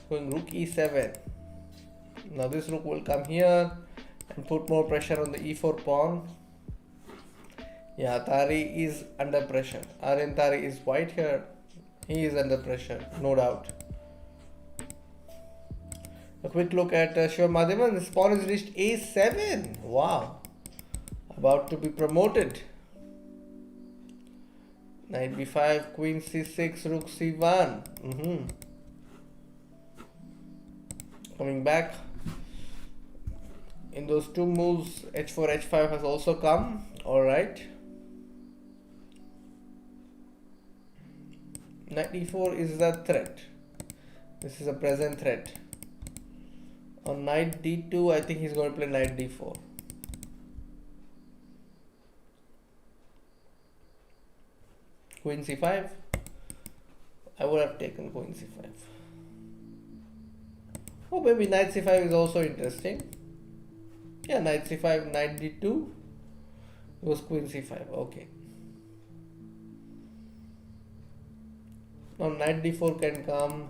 Going rook e7. Now this rook will come here and put more pressure on the e4 pawn. Yeah, Tari is under pressure. Aryan Tari is white here. He is under pressure, no doubt. A quick look at Shiva Madhavan. This pawn has reached a7. Wow. About to be promoted. Knight b5, queen c6, rook c1. Coming back. In those two moves, h4, h5 has also come. Alright. Knight e4 is a threat. This is a present threat. On knight d2, I think he's going to play knight d4. Queen c5. I would have taken queen c5. Oh, maybe knight c5 is also interesting. Yeah, knight c5, knight d2. It was queen c5. Okay. Now knight d4 can come.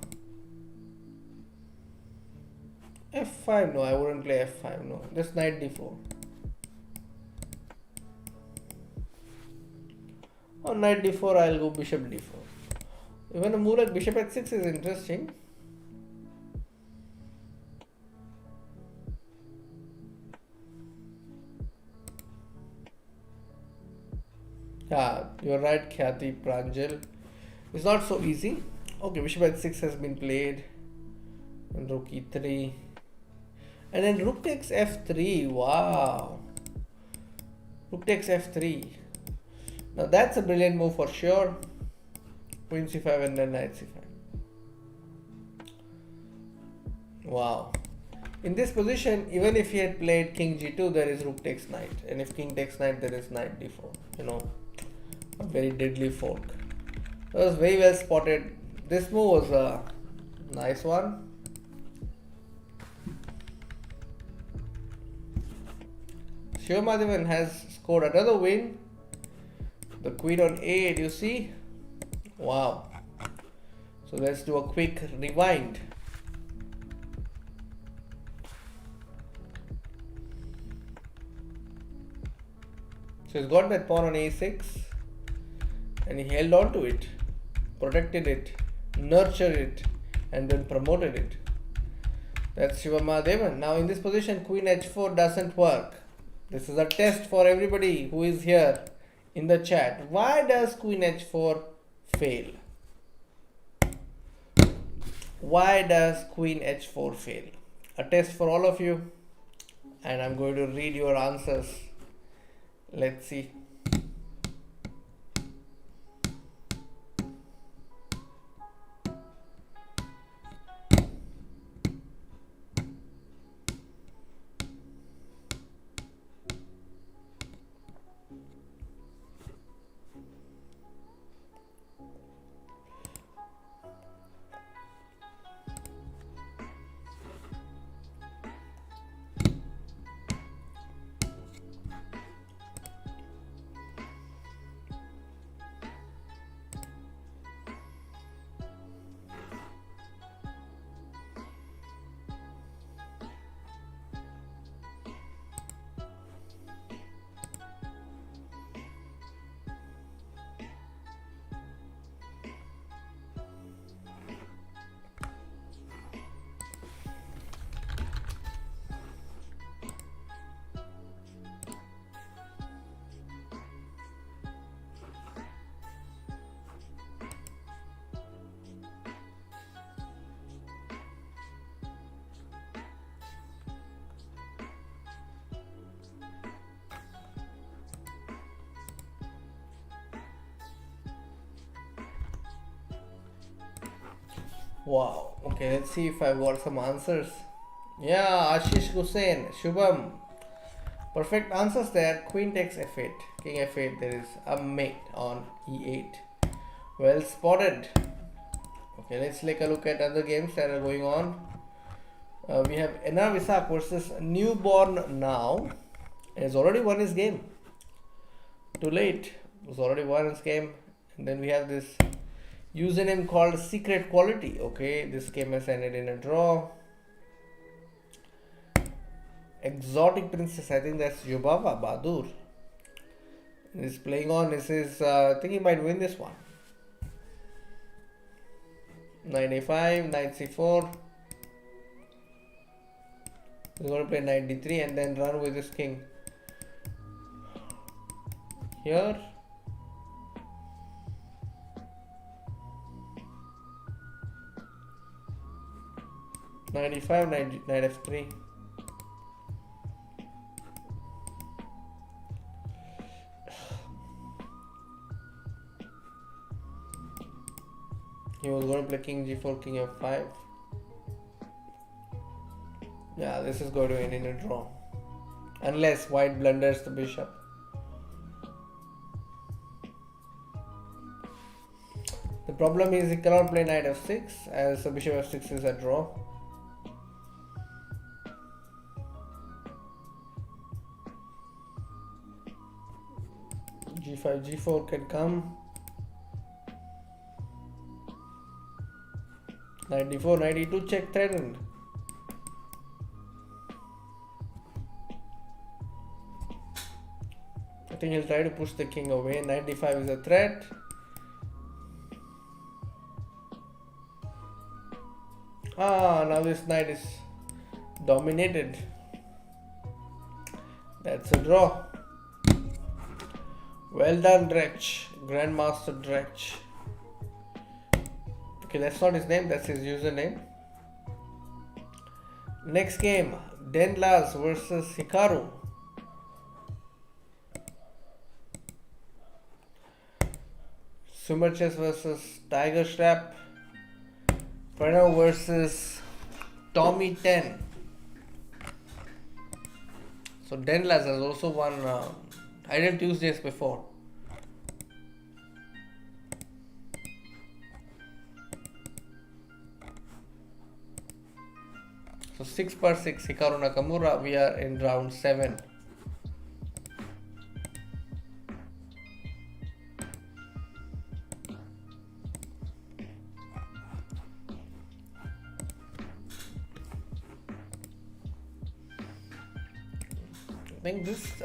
f5, no, I wouldn't play f5, no. Just knight d4. On knight d4, I'll go bishop d4. Even a move like bishop h6 is interesting. Yeah, you're right, Khyati Pranjal. It's not so easy. Okay, bishop h6 has been played. And rook e3. And then rook takes f3. Wow. Rook takes f3. Now that's a brilliant move for sure. Queen c5 and then knight c5. Wow. In this position, even if he had played king g2, there is rook takes knight. And if king takes knight, there is knight d4. You know, a very deadly fork. That was very well spotted. This move was a nice one. Shiva Madhavan has scored another win. The queen on a8, you see? Wow. So let's do a quick rewind. So he's got that pawn on a6 and he held on to it, protected it, nurtured it, and then promoted it. That's Shiva Madhavan. Now in this position, queen h4 doesn't work. This is a test for everybody who is here in the chat. Why does queen h4 fail? Why does queen h4 fail? A test for all of you, and I'm going to read your answers. Let's see. Wow. Okay, let's see if I got some answers. Yeah, Ashish Hussain, Shubham. Perfect answers there. Queen takes f8, king f8. There is a mate on e8. Well spotted. Okay, let's take a look at other games that are going on. We have Enar Visak versus Newborn Now. He's already won his game. Too late. He's already won his game. And then we have this username called Secret Quality. Okay, this game has ended in a draw. Exotic Princess, I think that's Yubaba Badur. He's playing on. This is, I think he might win this one. Knight a5, knight c4. He's going to play knight d3 and then run with his king. Here. Knight e5, knight f3. He was going to play king g4, king f5. Yeah, this is going to end in a draw. Unless white blunders the bishop. The problem is he cannot play knight f6 as the bishop f6 is a draw. g5, g4 can come. Knight d4, knight e2, check threatened. I think he'll try to push the king away. Knight d5 is a threat. Now this knight is dominated. That's a draw. Well done, Drech. Grandmaster Drech. Okay, that's not his name, that's his username. Next game, Denlas versus Hikaru. Sumerchess versus Tiger Strap. Pranav versus Tommy 10. So Denlas has also won Ideal Tuesdays before. So 6/6 Hikaru Nakamura. We are in round 7. I think this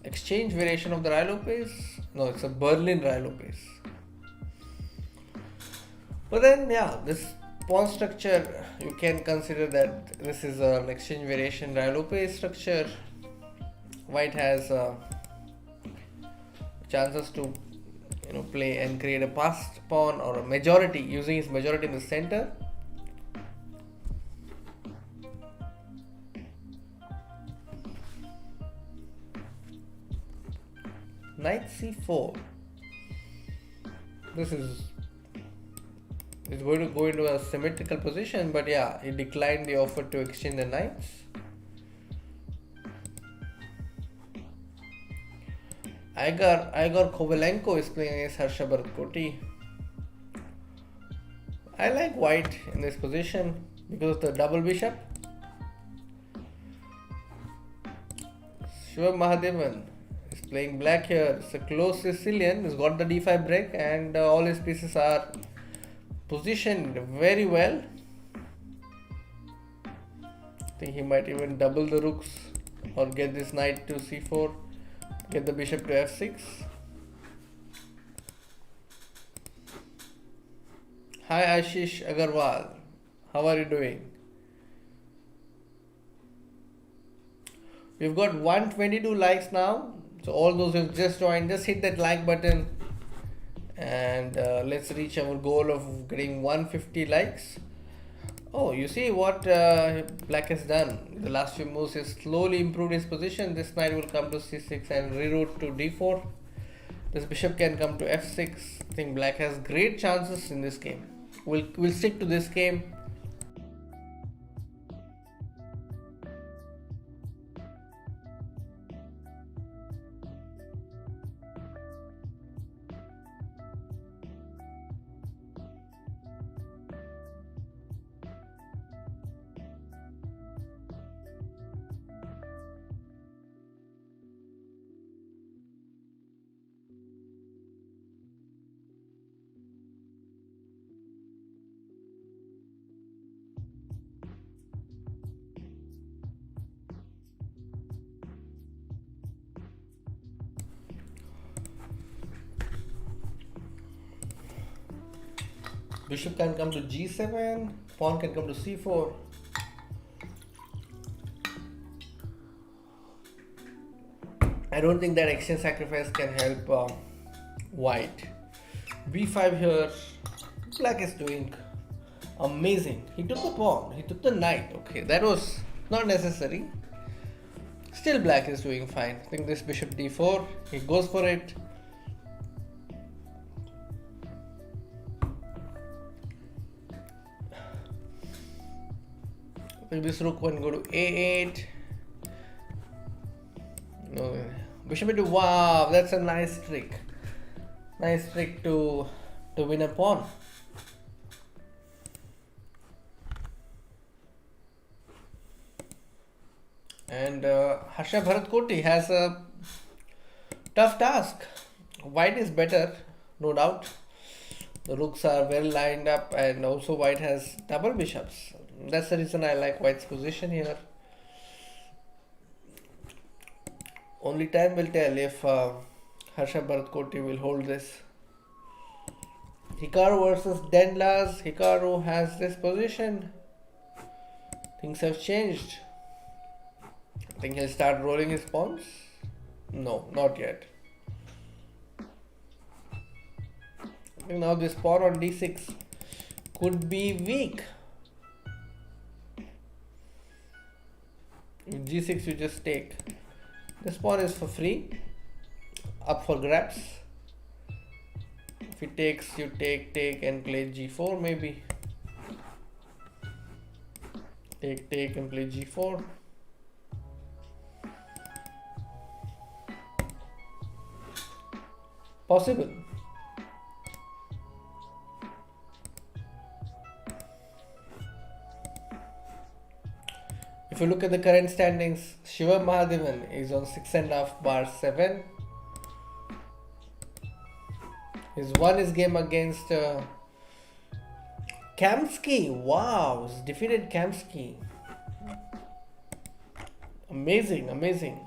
exchange variation of the Rai Lopez. No, it's a Berlin Rai Lopez. But then, yeah, this pawn structure, you can consider that this is an exchange variation Rai Lopez structure. White has chances to play and create a passed pawn or a majority using his majority in the center. Knight c4. This is going to go into a symmetrical position, but yeah, he declined the offer to exchange the knights. Igor Kovalenko is playing against Harsha Bharat. I like white in this position because of the double bishop. Shiva Mahadevan is playing black here. It's a close Sicilian. He's got the d5 break and all his pieces are positioned very well. I think he might even double the rooks or get this knight to c4, get the bishop to f6. Hi Ashish Agarwal, how are you doing? We've got 122 likes now. So all those who just joined, just hit that like button and let's reach our goal of getting 150 likes. Oh, you see what black has done. The last few moves has slowly improved his position. This knight will come to c6 and reroute to d4. This bishop can come to f6. I think black has great chances in this game. We'll stick to this game. Bishop can come to g7, pawn can come to c4. I don't think that exchange sacrifice can help white. b5 here, black is doing amazing. He took the pawn, he took the knight. Okay, that was not necessary. Still black is doing fine. I think this bishop d4, he goes for it. This rook can go to a8. No, bishop into, wow, that's a nice trick. Nice trick to win a pawn. And Harsha Bharatkoti has a tough task. White is better, no doubt. The rooks are well lined up, and also white has double bishops. That's the reason I like white's position here. Only time will tell if Harsha Bharatkoti will hold this. Hikaru versus Dendlas. Hikaru has this position. Things have changed. I think he'll start rolling his pawns. No, not yet. I think now this pawn on d6 could be weak. With g6 you just take. This pawn is for free, up for grabs. If he takes, you take and play g4 maybe. Take and play g4. Possible. If you look at the current standings, Shiva Mahadevan is on 6.5 bar 7. He's won his game against Kamsky. Wow, he's defeated Kamsky. Amazing, amazing.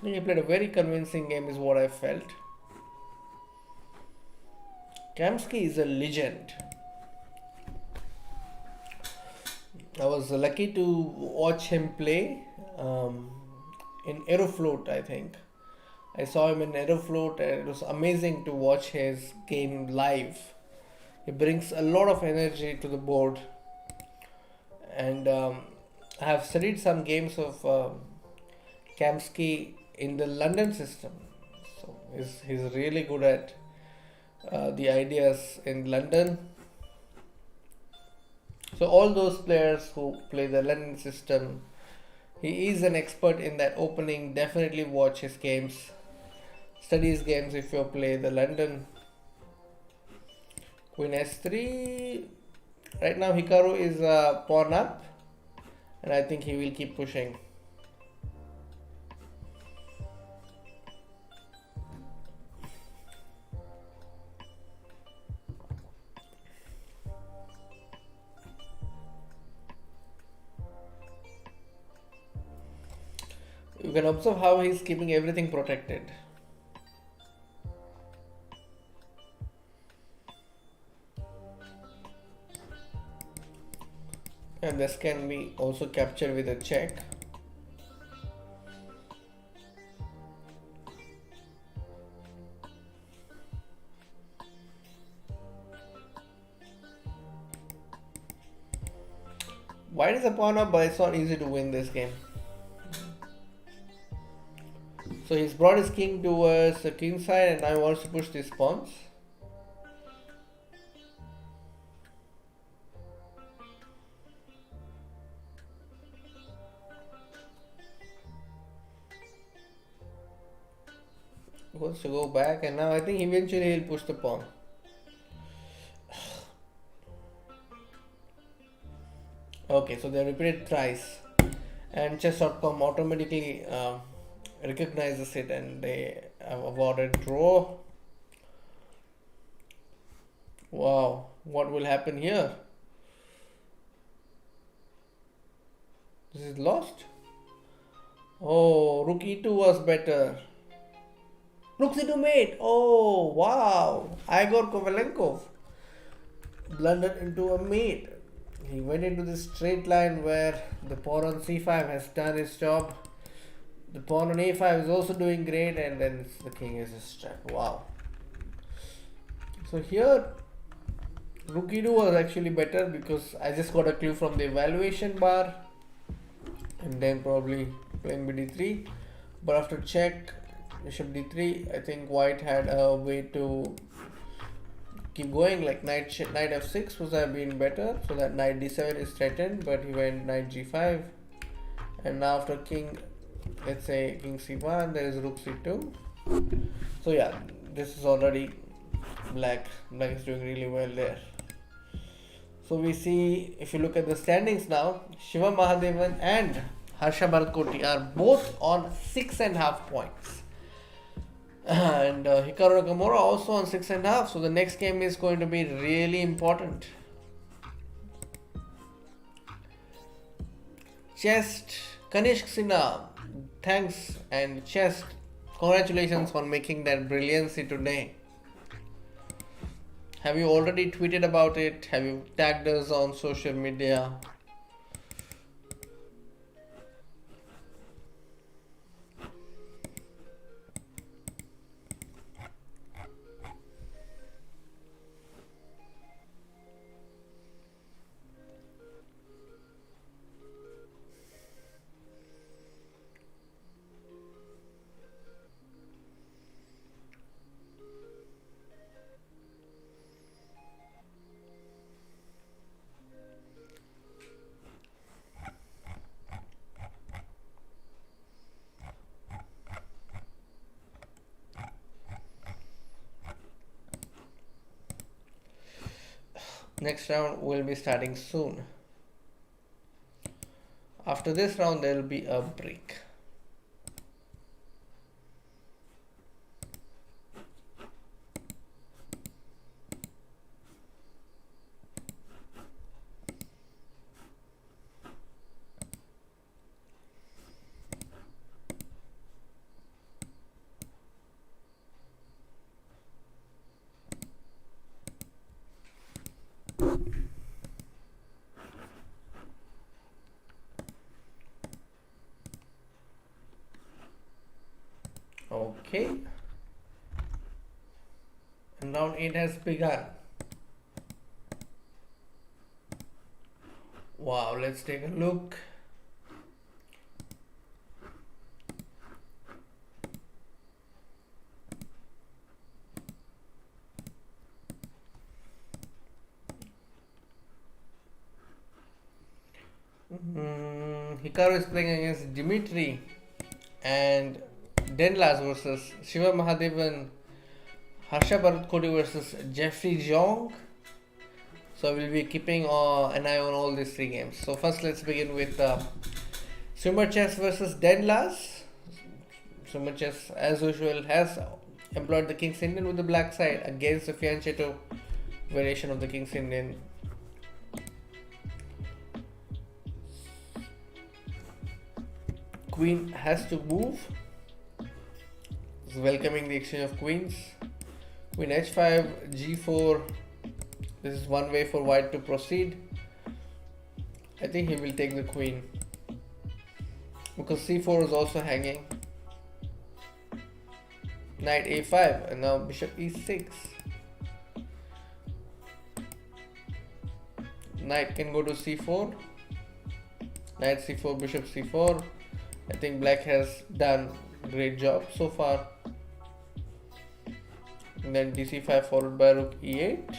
He played a very convincing game is what I felt. Kamsky is a legend. I was lucky to watch him play in Aeroflot, I think. I saw him in Aeroflot and it was amazing to watch his game live. He brings a lot of energy to the board. And I have studied some games of Kamsky in the London system. So he's really good at the ideas in London. So all those players who play the London system, he is an expert in that opening. Definitely watch his games, study his games if you play the London. Queen s3. Right now Hikaru is pawn up, and I think he will keep pushing. You can observe how he is keeping everything protected. And this can be also captured with a check. White is a pawn up, but it's not easy to win this game. So he's brought his king towards the king side and now he wants to push these pawns. He wants to go back and now I think eventually he'll push the pawn. Okay, so they repeated thrice and chess.com automatically recognizes it and they have awarded draw. Wow, what will happen here? This is lost. Oh, rook e2 was better. Rook c2 mate. Oh, wow. Igor Kovalenkov blundered into a mate. He went into this straight line where the pawn on c5 has done its job. The pawn on a5 is also doing great and then the king is just trapped. Wow. So here rook e2 was actually better because I just got a clue from the evaluation bar and then probably playing bd3. But after check bishop d3, I think white had a way to keep going, like knight f6 would have been better, so that knight d7 is threatened, but he went knight g5 and now after king, let's say king c1, there is rook c2. So yeah, this is already black is doing really well there. So we see, if you look at the standings now, Shiva Mahadevan and Harsha Bharatkoti are both on 6.5 points. And Hikaru Nakamura also on 6.5. So the next game is going to be really important. Chest, Kanishk Sinha, thanks, and Chest, congratulations on making that brilliancy today. Have you already tweeted about it? Have you tagged us on social media? Next round will be starting soon. After this round, there will be a break. Okay, and round 8 has begun. Wow, let's take a look. Hikaru is playing against Dimitri and Denlas versus Shiva Mahadevan, Harsha Bharatkoti versus Jeffrey Jong. So we'll be keeping an eye on all these three games. So first let's begin with Swimmer Chess versus Denlas. Swimmer Chess, as usual, has employed the King's Indian with the black side against the fianchetto variation of the King's Indian. Queen has to move. It's welcoming the exchange of queens. Queen h5, g4. This is one way for white to proceed. I think he will take the queen because c4 is also hanging. Knight a5 and now bishop e6. Knight can go to c4. Knight c4, bishop c4. I think black has done Great job so far. And then dc5 followed by rook e8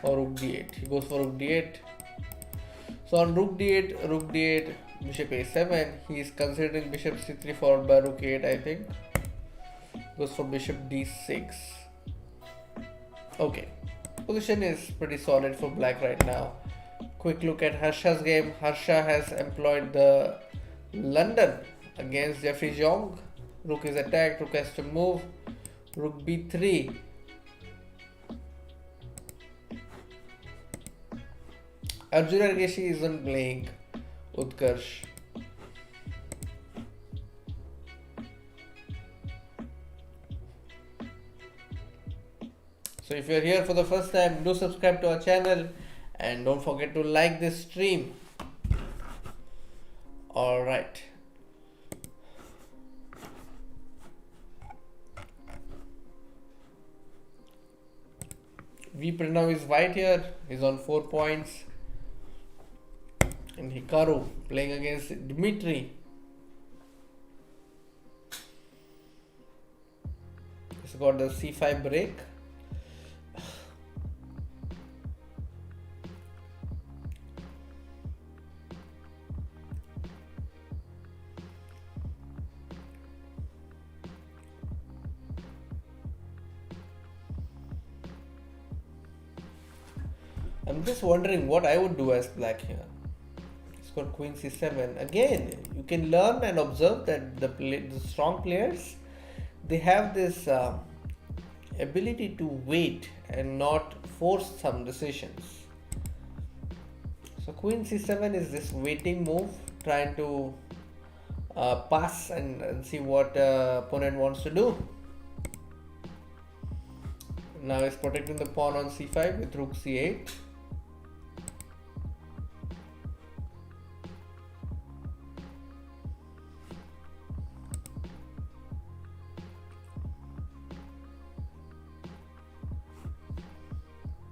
or rook d8. He goes for rook d8. So on rook d8, bishop a7. He is considering bishop c3 followed by rook a8, I think. Goes for bishop d6. Okay, position is pretty solid for black right now. Quick look at Harsha's game. Harsha has employed the London against Jeffrey Jong. Rook is attacked, rook has to move. Rook b3. Arjuna Regeshi isn't playing Utkarsh. So if you're here for the first time, do subscribe to our channel and don't forget to like this stream. Alright. V Pranav is white here. He's on 4 points. And Hikaru playing against Dmitry. He's got the c5 break. I'm just wondering what I would do as black here. It's got queen c7. Again, you can learn and observe that the strong players, they have this ability to wait and not force some decisions. So queen c7 is this waiting move, trying to pass and see what opponent wants to do. Now he's protecting the pawn on c5 with rook c8.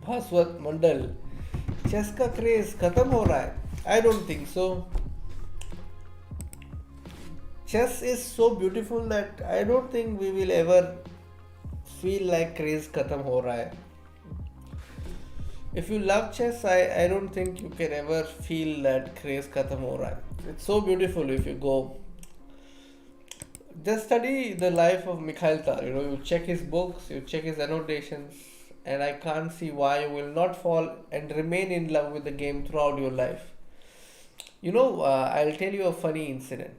Bhaswat Mandal, chess का craze खत्म हो रहा है? I don't think so. Chess is so beautiful that I don't think we will ever feel like craze खत्म हो रहा है. If you love chess, I don't think you can ever feel that craze खत्म हो रहा है. It's so beautiful if you go. Just study the life of Mikhail Tal. You check his books, you check his annotations, and I can't see why you will not fall and remain in love with the game throughout your life. I'll tell you a funny incident.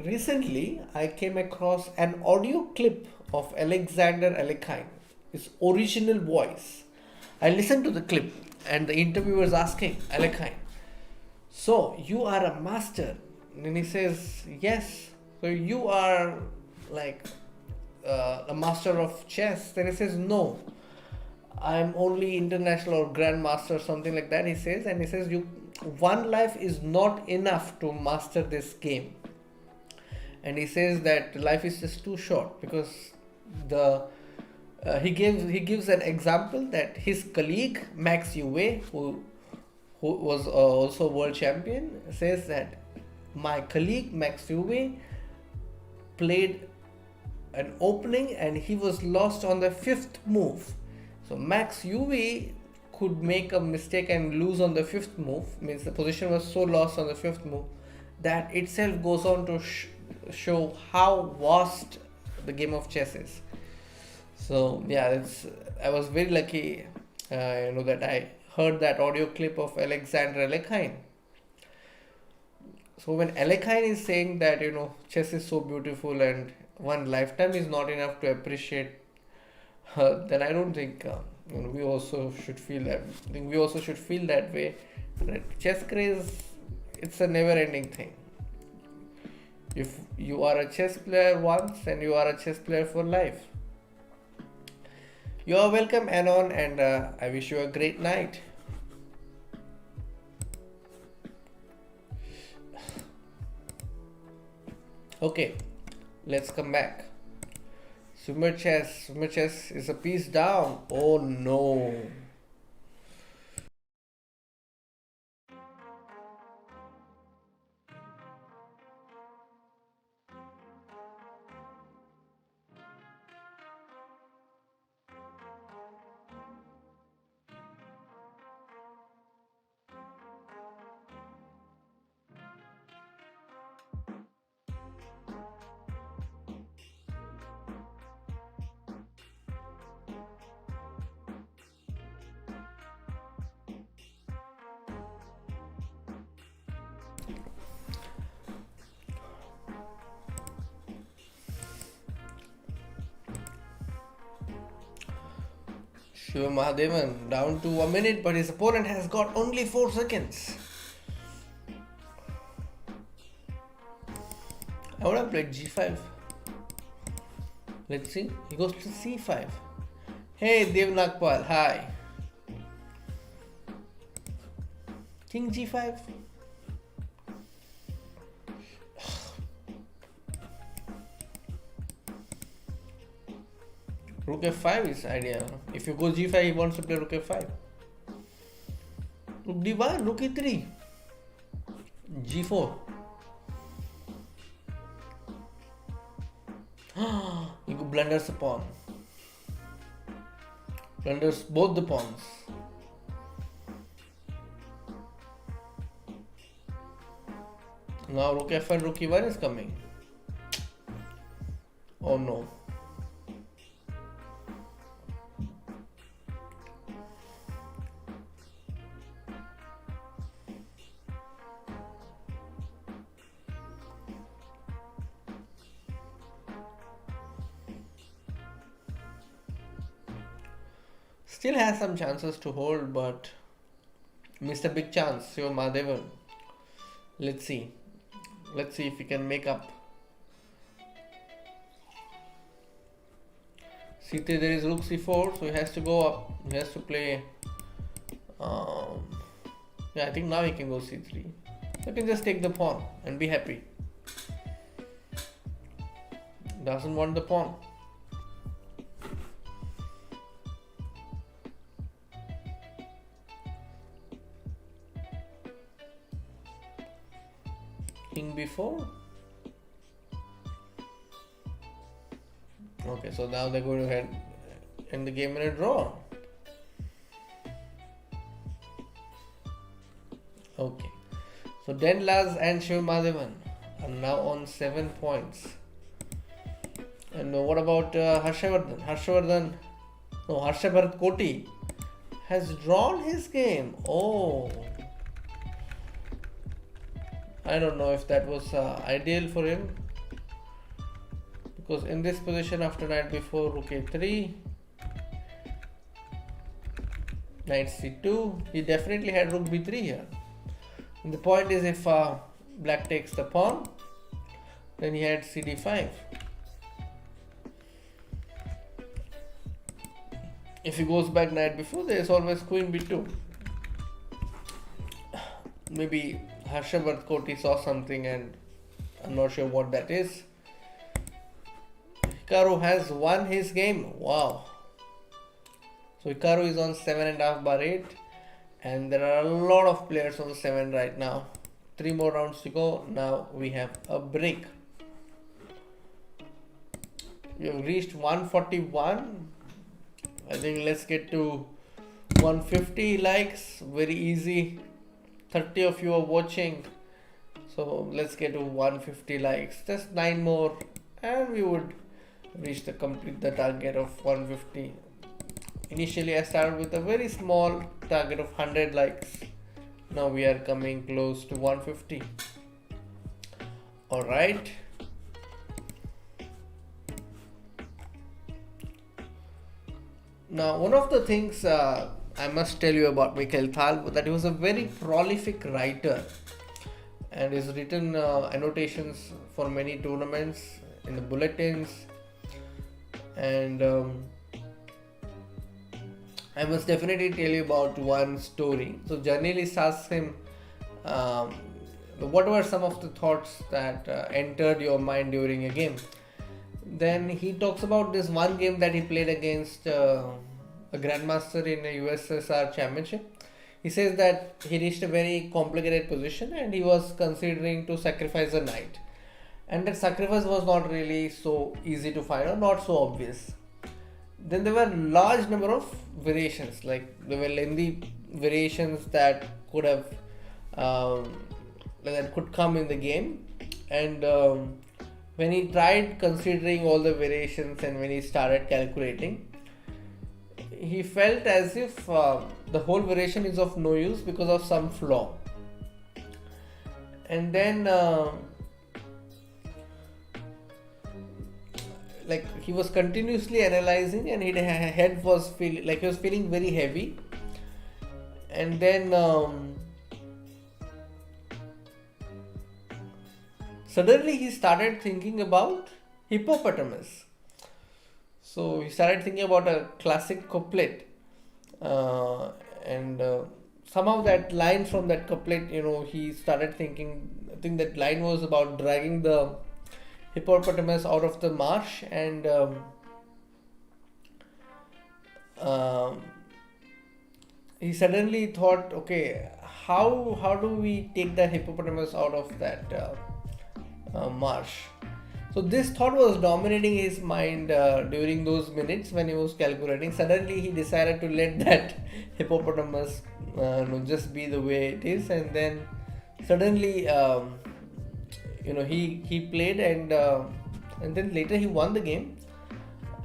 Recently, I came across an audio clip of Alexander Alekhine, his original voice. I listened to the clip, and the interviewer was asking Alekhine, "So you are a master?" And he says, "Yes." "So you are like a master of chess?" Then he says, "No, I'm only international or grandmaster," something like that. He says, and he says, one life is not enough to master this game. And he says that life is just too short because he gives an example that his colleague Max Euwe, who was also world champion, says that my colleague Max Euwe played an opening and he was lost on the 5th move. So Max Euwe could make a mistake and lose on the 5th move, means the position was so lost on the 5th move. That itself goes on to show how vast the game of chess is. So yeah, I was very lucky, that I heard that audio clip of Alexander Alekhine. So when Alekhine is saying that chess is so beautiful and one lifetime is not enough to appreciate, then I don't think we also should feel that. I think we also should feel that way. That chess craze, it's a never-ending thing. If you are a chess player once, and you are a chess player for life. You are welcome, Anon, and I wish you a great night. Okay, let's come back. Sumer chess is a piece down. Oh no. Shiva Mahadevan down to a minute, but his opponent has got only 4 seconds. I would have played G5. Let's see. He goes to C5. Hey Dev Nagpal, hi. King G5. Rook F5 is ideal. If you go G5, he wants to play Rook F5. Rook D1, Rook E3. G4. You go blunders the pawn. Blunders both the pawns. Now Rook F1, Rook E1 is coming. Oh no. Still has some chances to hold, but missed a big chance. Shiva Mahadevan. Let's see. Let's see if he can make up. C3, there is Rook C4, so he has to go up. He has to play. Yeah, I think now he can go C3. So he can just take the pawn and be happy. Doesn't want the pawn. King B4. Okay, so now they're going to end the game in a draw. Okay, so Denlaz and Shiva Mahadevan are now on 7 points. And what about Harshavardhan? Harshabharat Koti has drawn his game. Oh, I don't know if that was ideal for him, because in this position after knight b4, rook a3, knight c2, he definitely had rook b3 here. And the point is, if black takes the pawn, then he had cd5. If he goes back knight b4, there is always queen b2. Maybe Harshavardhan Koti saw something and I'm not sure what that is. Hikaru has won his game. Wow. So Hikaru is on 7.5 bar 8, and there are a lot of players on 7 right now. 3 more rounds to go. Now we have a break. We have reached 141. I think let's get to 150 likes. Very easy. 30 of you are watching, so let's get to 150 likes. Just 9 more and we would reach the target of 150. Initially I started with a very small target of 100 likes. Now we are coming close to 150. Alright, now one of the things I must tell you about Mikhail Tal, that he was a very prolific writer and he's written annotations for many tournaments in the bulletins, and I must definitely tell you about one story. So journalist asks him, what were some of the thoughts that entered your mind during a game? Then he talks about this one game that he played against a grandmaster in a USSR championship. He says that he reached a very complicated position and he was considering to sacrifice a knight, and that sacrifice was not really so easy to find or not so obvious. Then there were large number of variations, like there were lengthy variations that could have that could come in the game, and when he tried considering all the variations and when he started calculating, he felt as if the whole variation is of no use because of some flaw. And then like he was continuously analyzing, and his head was feeling like he was feeling very heavy. And then suddenly he started thinking about hippopotamus. So he started thinking about a classic couplet, uh, and somehow that line from that couplet, he started thinking. I think that line was about dragging the hippopotamus out of the marsh, and um, he suddenly thought, okay, how do we take the hippopotamus out of that marsh? So this thought was dominating his mind during those minutes when he was calculating. Suddenly he decided to let that hippopotamus just be the way it is, and then suddenly he played, and then later he won the game,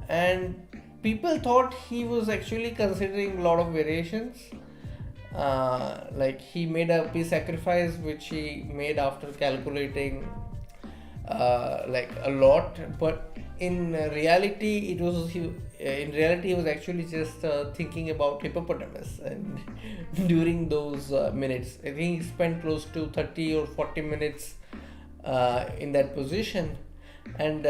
and people thought he was actually considering a lot of variations. Like he made a peace sacrifice which he made after calculating like a lot, but in reality he was actually just thinking about hippopotamus. And during those minutes, I think he spent close to 30 or 40 minutes in that position. And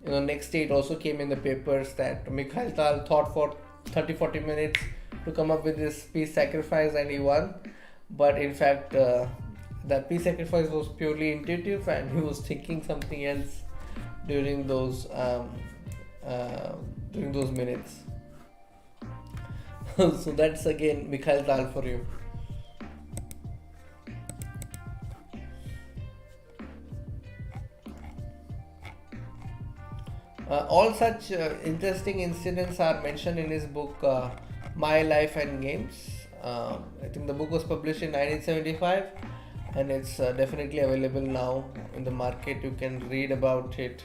next day it also came in the papers that Mikhail Tal thought for 30-40 minutes to come up with this peace sacrifice, and he won. But in fact, that peace sacrifice was purely intuitive, and he was thinking something else during those minutes. So that's again Mikhail Tal for you. All such interesting incidents are mentioned in his book, My Life and Games. I think the book was published in 1975, and it's definitely available now in the market. You can read about it.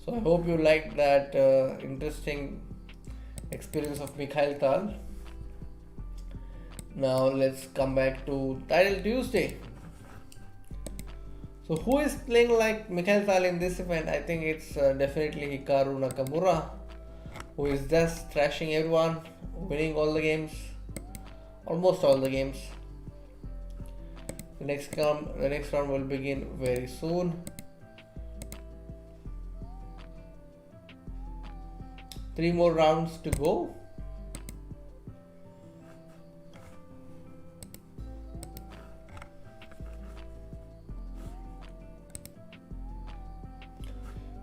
So I hope you liked that interesting experience of Mikhail Tal. Now let's come back to Title Tuesday. So who is playing like Mikhail Tal in this event? I think it's definitely Hikaru Nakamura, who is just thrashing everyone, winning all the games, almost all the games. The next round will begin very soon. 3 more rounds to go.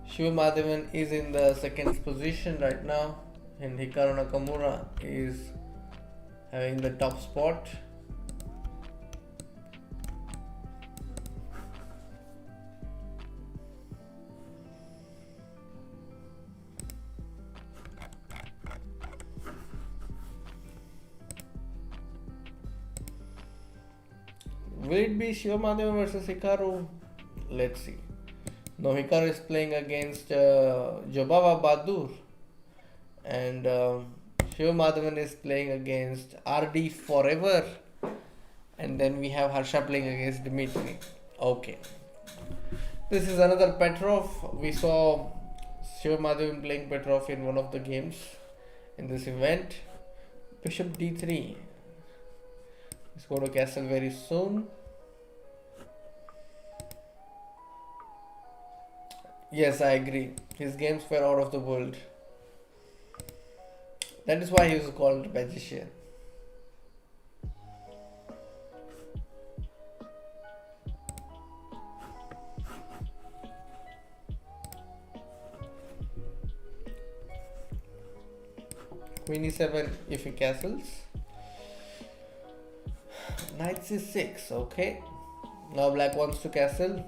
Shiva Madhavan is in the second position right now, and Hikaru Nakamura is having the top spot. Will it be Shiva Madhavan versus Hikaru? Let's see. Now Hikaru is playing against Jobava Badur, and Shiva Madhavan is playing against RD Forever, and then we have Harsha playing against Dmitry. Okay. This is another Petrov. We saw Shiva Madhavan playing Petrov in one of the games in this event. Bishop D3. Let's go to castle very soon. Yes, I agree. His games were out of the world. That is why he was called magician. Queen e7 if he castles. Knight c6. Okay. Now black wants to castle.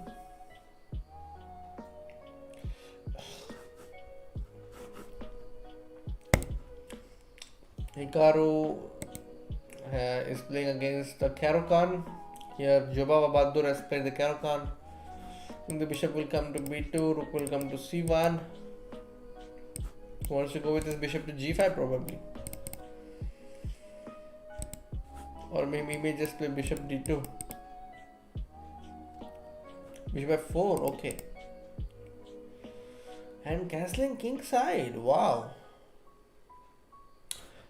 Hikaru is playing against the Karokan. Here Jobava Bahadur has played the Karokan. The bishop will come to b2, rook will come to c1. He wants to go with his bishop to g5 probably. Or maybe he may just play bishop d2. Bishop f4, okay. And castling king side, wow.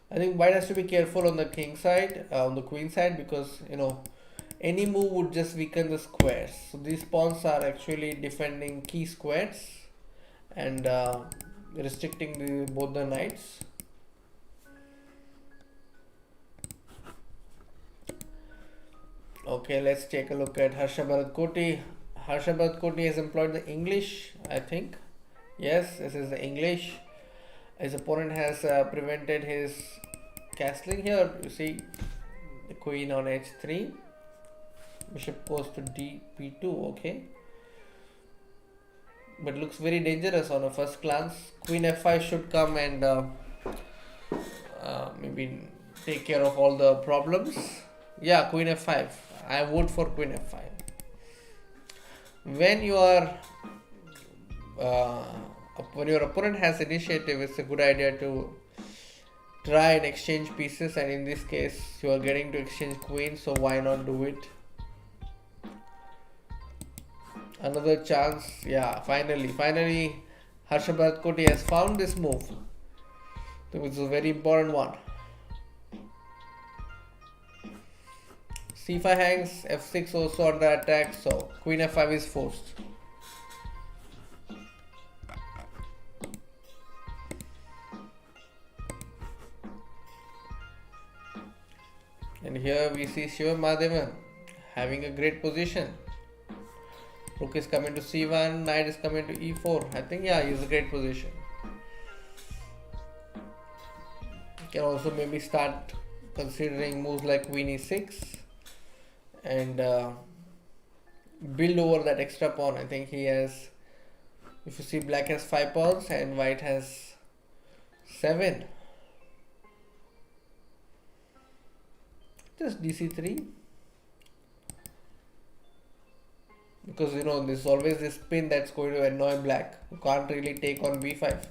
I think white has to be careful on the king side, on the queen side, because any move would just weaken the squares. So these pawns are actually defending key squares and restricting both the knights. Okay, let's take a look at Harsha Bharat Koti. Harsha Bharat Koti has employed the English, I think. Yes, this is the English. His opponent has prevented his castling here. You see the queen on h3. Bishop goes to dp2, okay. But looks very dangerous on a first glance. Queen f5 should come and maybe take care of all the problems. Yeah, queen f5. I vote for queen f5. When your opponent has initiative, it's a good idea to try and exchange pieces, and in this case you are getting to exchange queens, so why not do it? Another chance. Yeah, finally Harsha Bharat Koti has found this move. So it's a very important one. c5 hangs, f6 also under attack, so queen f5 is forced. And here we see Shiva Madhavan having a great position. Rook is coming to c1, knight is coming to e4. I think, yeah, he's a great position. You can also maybe start considering moves like queen e6 and build over that extra pawn. I think he has, if you see, black has 5 pawns and white has 7. Just dc3. Because there's always this pin that's going to annoy black. You can't really take on b5.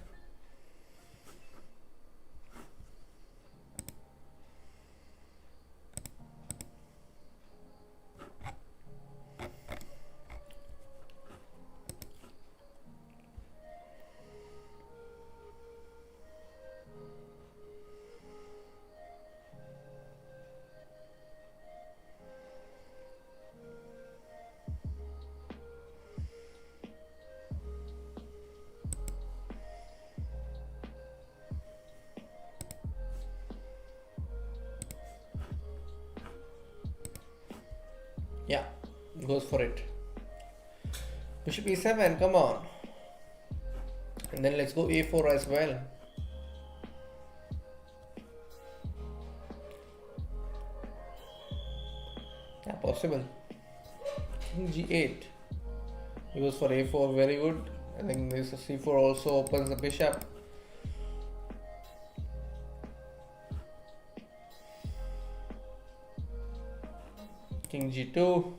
Yeah, goes for it. Bishop e7, come on. And then let's go a4 as well. Yeah, possible. King g8. He goes for a4, very good. I think this c4 also opens the bishop. King g2.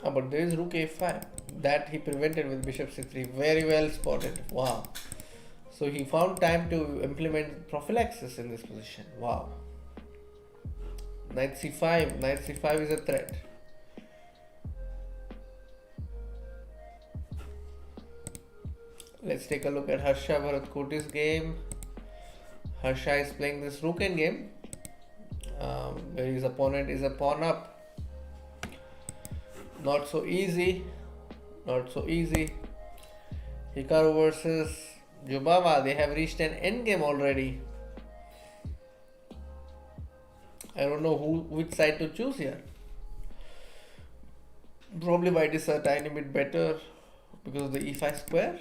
But there is rook a5 that he prevented with bishop c3. Very well spotted. Wow. So he found time to implement prophylaxis in this position. Wow. Knight c5. Knight c5 is a threat. Let's take a look at Harsha Bharat Koti's game. Harsha is playing this rook endgame, where his opponent is a pawn up. Not so easy. Not so easy. Hikaru versus Jubava. They have reached an endgame already. I don't know which side to choose here. Probably white is a tiny bit better because of the e5 square.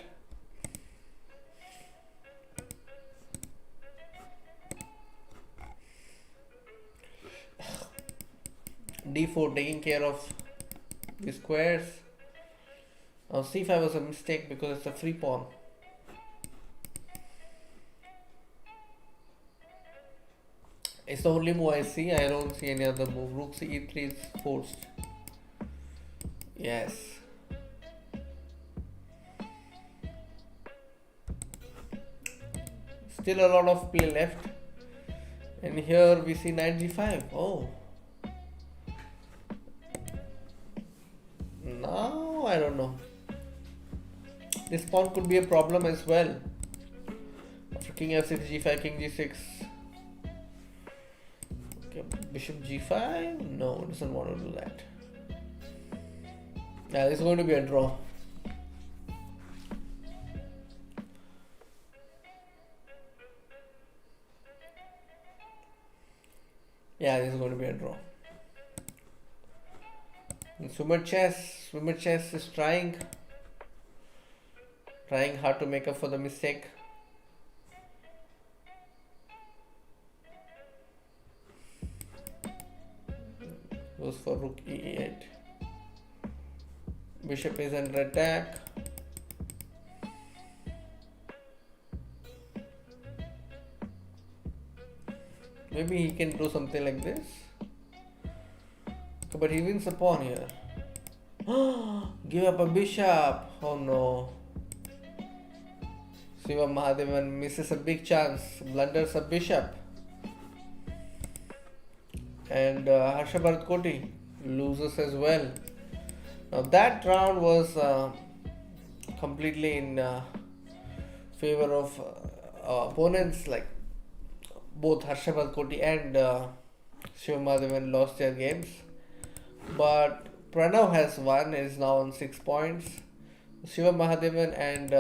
d4 taking care of the squares. Now c5 was a mistake because it's a free pawn. It's the only move I see. I don't see any other move. Rook c3 is forced. Yes. Still a lot of play left. And here we see knight g5. Oh. Now I don't know. This pawn could be a problem as well. After king f6, g5, king g6. Okay, bishop g5. No, doesn't want to do that. Yeah, this is going to be a draw. Yeah, this is going to be a draw. Swimmer chess is trying hard to make up for the mistake. Goes for rook e8. Bishop is under attack. Maybe he can do something like this. But he wins a pawn here. Give up a bishop. Oh no. Shiva Mahadevan misses a big chance. Blunders a bishop. And Harsha Bharat Koti loses as well. Now that round was completely in favor of opponents, like both Harsha Bharat Koti and Shiva Mahadevan lost their games. But Pranav has won, is now on 6 points. Shiva Mahadevan and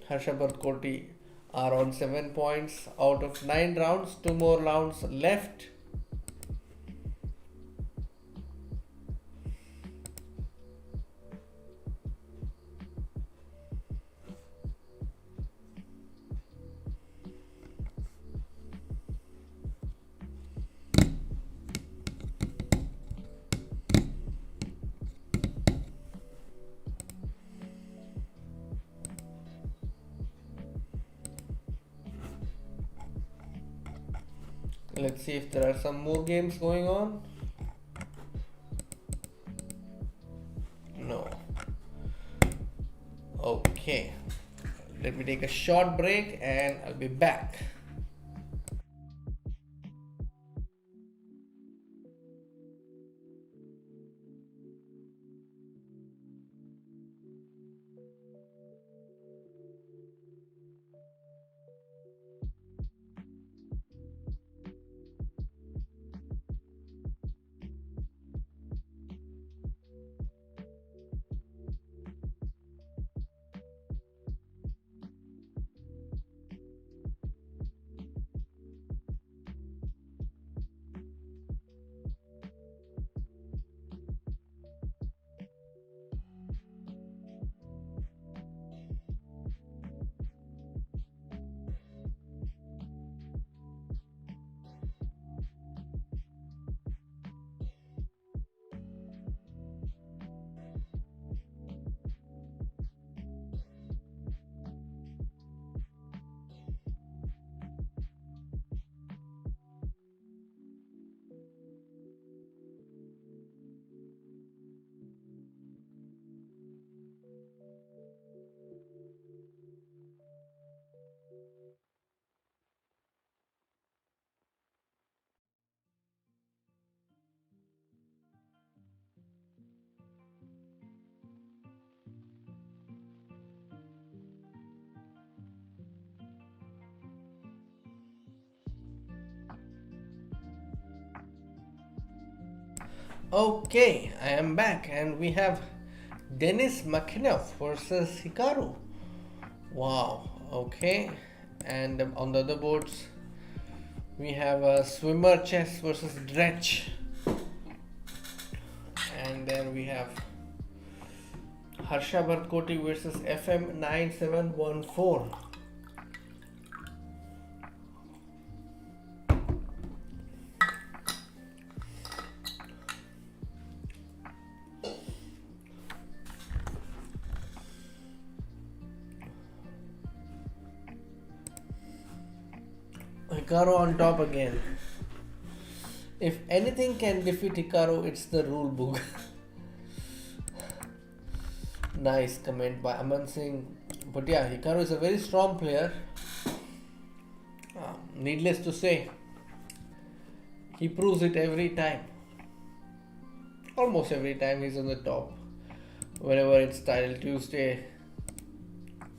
Harsha Bharat Koti are on 7 points out of 9 rounds. 2 more rounds left. Let's see if there are some more games going on. No. Okay. Let me take a short break and I'll be back. Okay, I am back and we have Denis Makhinov versus Hikaru. Wow, okay. And on the other boards, we have Swimmer Chess versus Dretch. And then we have Harsha Bharat Koti versus FM9714. Hikaru on top again. If anything can defeat Hikaru, it's the rule book. Nice comment by Aman Singh. But yeah, Hikaru is a very strong player. Needless to say, he proves it every time. Almost every time he's on the top. Whenever it's Title Tuesday.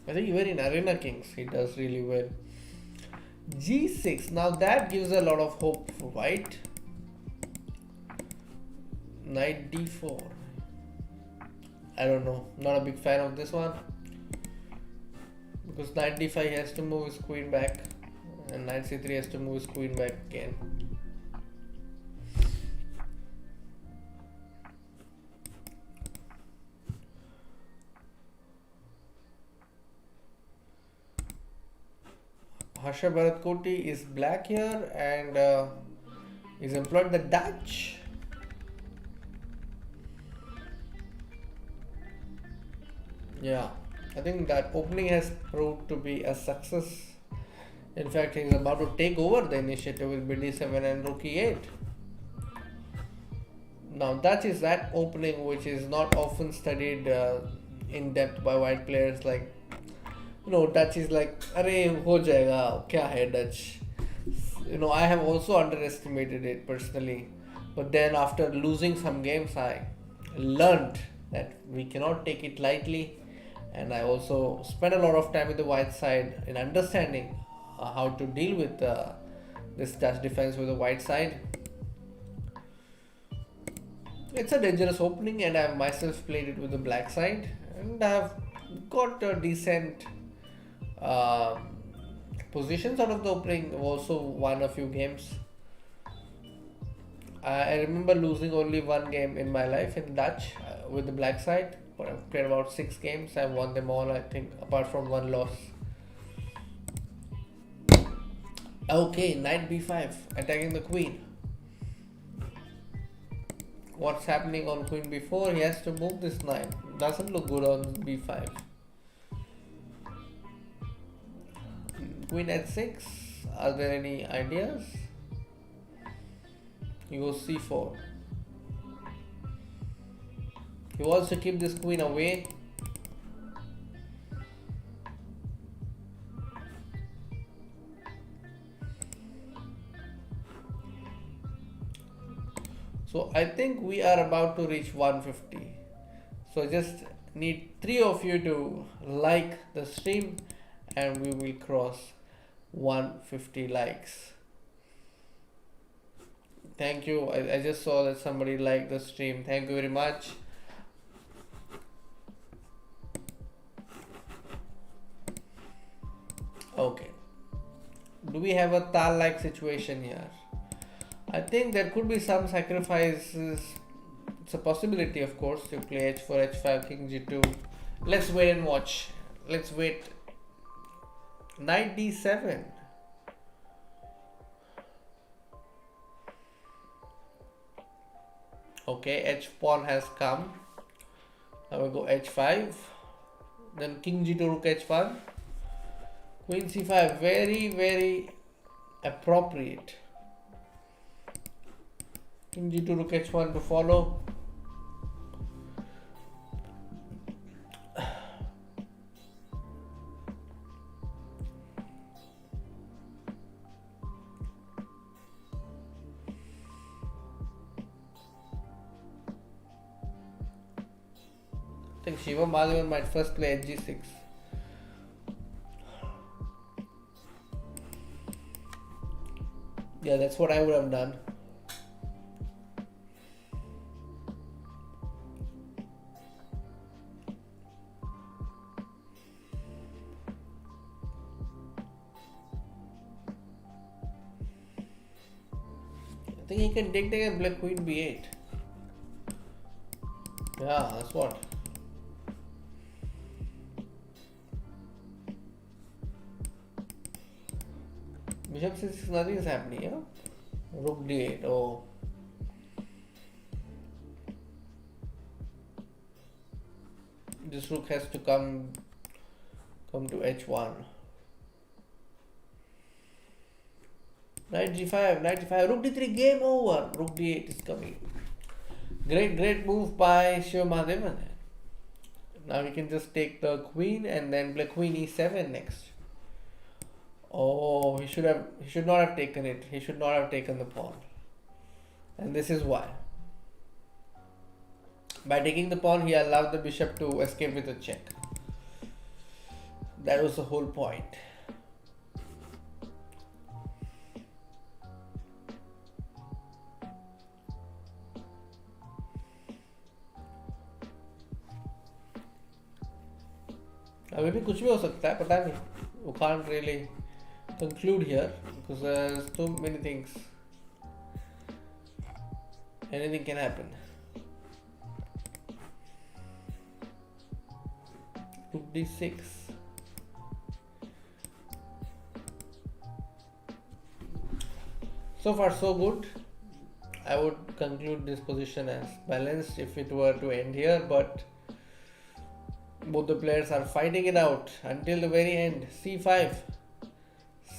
I think even in Arena Kings, he does really well. G6. Now that gives a lot of hope for white. Knight D4. I don't know. Not a big fan of this one. Because Knight D5 has to move his queen back. And Knight C3 has to move his queen back again. Harsha Bharatkoti is black here and he's employed the Dutch. Yeah, I think that opening has proved to be a success. In fact, he's about to take over the initiative with BD7 and Rook E8. Now that is that opening which is not often studied in depth by white players. Like, you know, Dutch is like, "Arey, ho jayega, kya hai Dutch?" You know, I have also underestimated it personally. But then after losing some games, I learned that we cannot take it lightly. And I also spent a lot of time with the white side in understanding how to deal with this Dutch defense with the white side. It's a dangerous opening, and I've myself played it with the black side, and I've got a decent uh, positions out of the opening. I've also won a few games. I remember losing only one game in my life in Dutch with the black side, but I've played about 6 games. I've won them all, I think, apart from one loss. Okay, Knight B5, attacking the queen. What's happening on queen b4? He has to move this knight. Doesn't look good on b5. Queen h6. Are there any ideas? He goes c4. He wants to keep this queen away. So I think we are about to reach 150. So I just need 3 of you to like the stream and we will cross 150 likes. Thank you. I just saw that somebody liked the stream. Thank you very much. Okay. Do we have a Tal-like situation here? I think there could be some sacrifices. It's a possibility, of course, to play h4, h5, king g2. Let's wait and watch. Let's wait. Knight d7. Okay, h pawn has come. Now we go h5. Then king g2, rook h1. Queen c5. Very, very appropriate. King g2, rook h1 to follow. I think Shiva Madhavan might first play hg6. Yeah, that's what I would have done. I think he can take and play queen b8. Yeah, that's what. Bishop c6, nothing is happening, yeah? Rook d8, oh. This rook has to come to h1. Knight g5, knight g5, rook d3, game over. Rook d8 is coming. Great move by Shiva Mahadevan. Now we can just take the queen and then play queen e7 next. Oh, he should not have taken it. He should not have taken the pawn. And this is why. By taking the pawn, he allowed the bishop to escape with a check. That was the whole point. अभी भी कुछ भी हो सकता है पता नहीं. We can't really conclude here because there's too many things. Anything can happen. Rook d6. So far so good. I would conclude this position as balanced if it were to end here, but both the players are fighting it out until the very end. c5,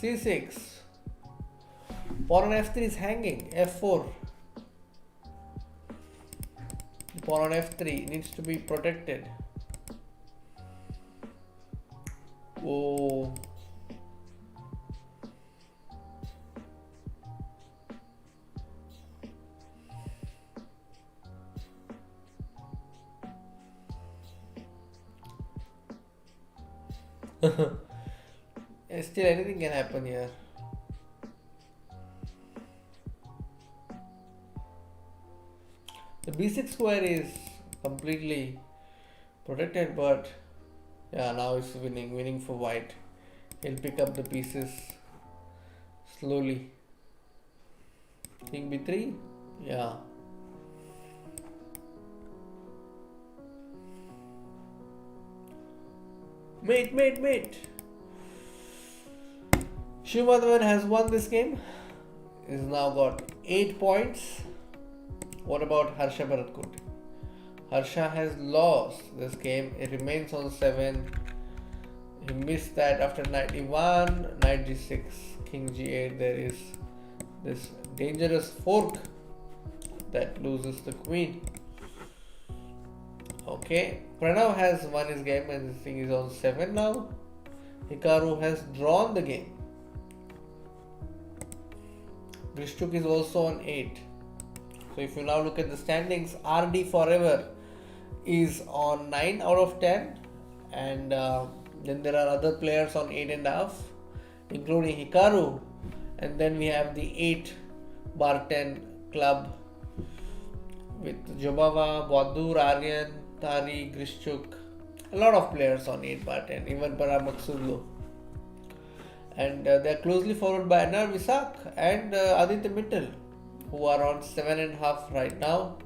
c6, pawn on f3 is hanging, f4. The pawn on f3 needs to be protected. Oh. Still anything can happen here. The b6 square is completely protected, but yeah, now it's winning for white. He'll pick up the pieces slowly. King b3, yeah. Mate. Shiva Mahadevan has won this game. He's now got 8 points. What about Harsha Bharatkote? Harsha has lost this game. It remains on 7. He missed that after knight e1, knight g6, king g8. There is this dangerous fork that loses the queen. Okay, Pranav has won his game and this thing is on 7 now. Hikaru has drawn the game. Grishchuk is also on 8. So if you now look at the standings, RD Forever is on 9 out of 10, and then there are other players on 8.5, including Hikaru, and then we have the 8 bar 10 club with Jobava, Badur, Aryan, Tari, Grishchuk, a lot of players on 8 bar 10, even Parag Maksudlu. And they are closely followed by Anar Visak and Aditya Mittal, who are on 7.5 right now.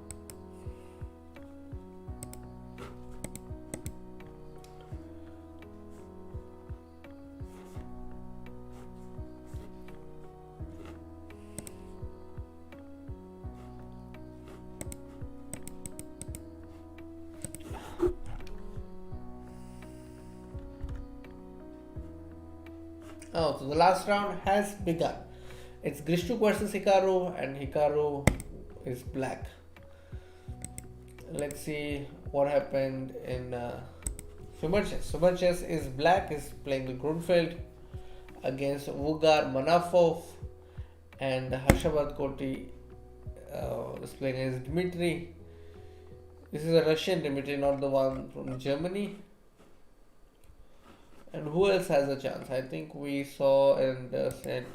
Oh, so the last round has begun. It's Grishchuk versus Hikaru, and Hikaru is black. Let's see what happened in Sumerchess. Sumerchess is black, is playing the Grunfeld against Vugar Manafov, and Harsha Bharatkote is playing against Dmitry. This is a Russian Dmitry, not the one from Germany. And who else has a chance? I think we saw and said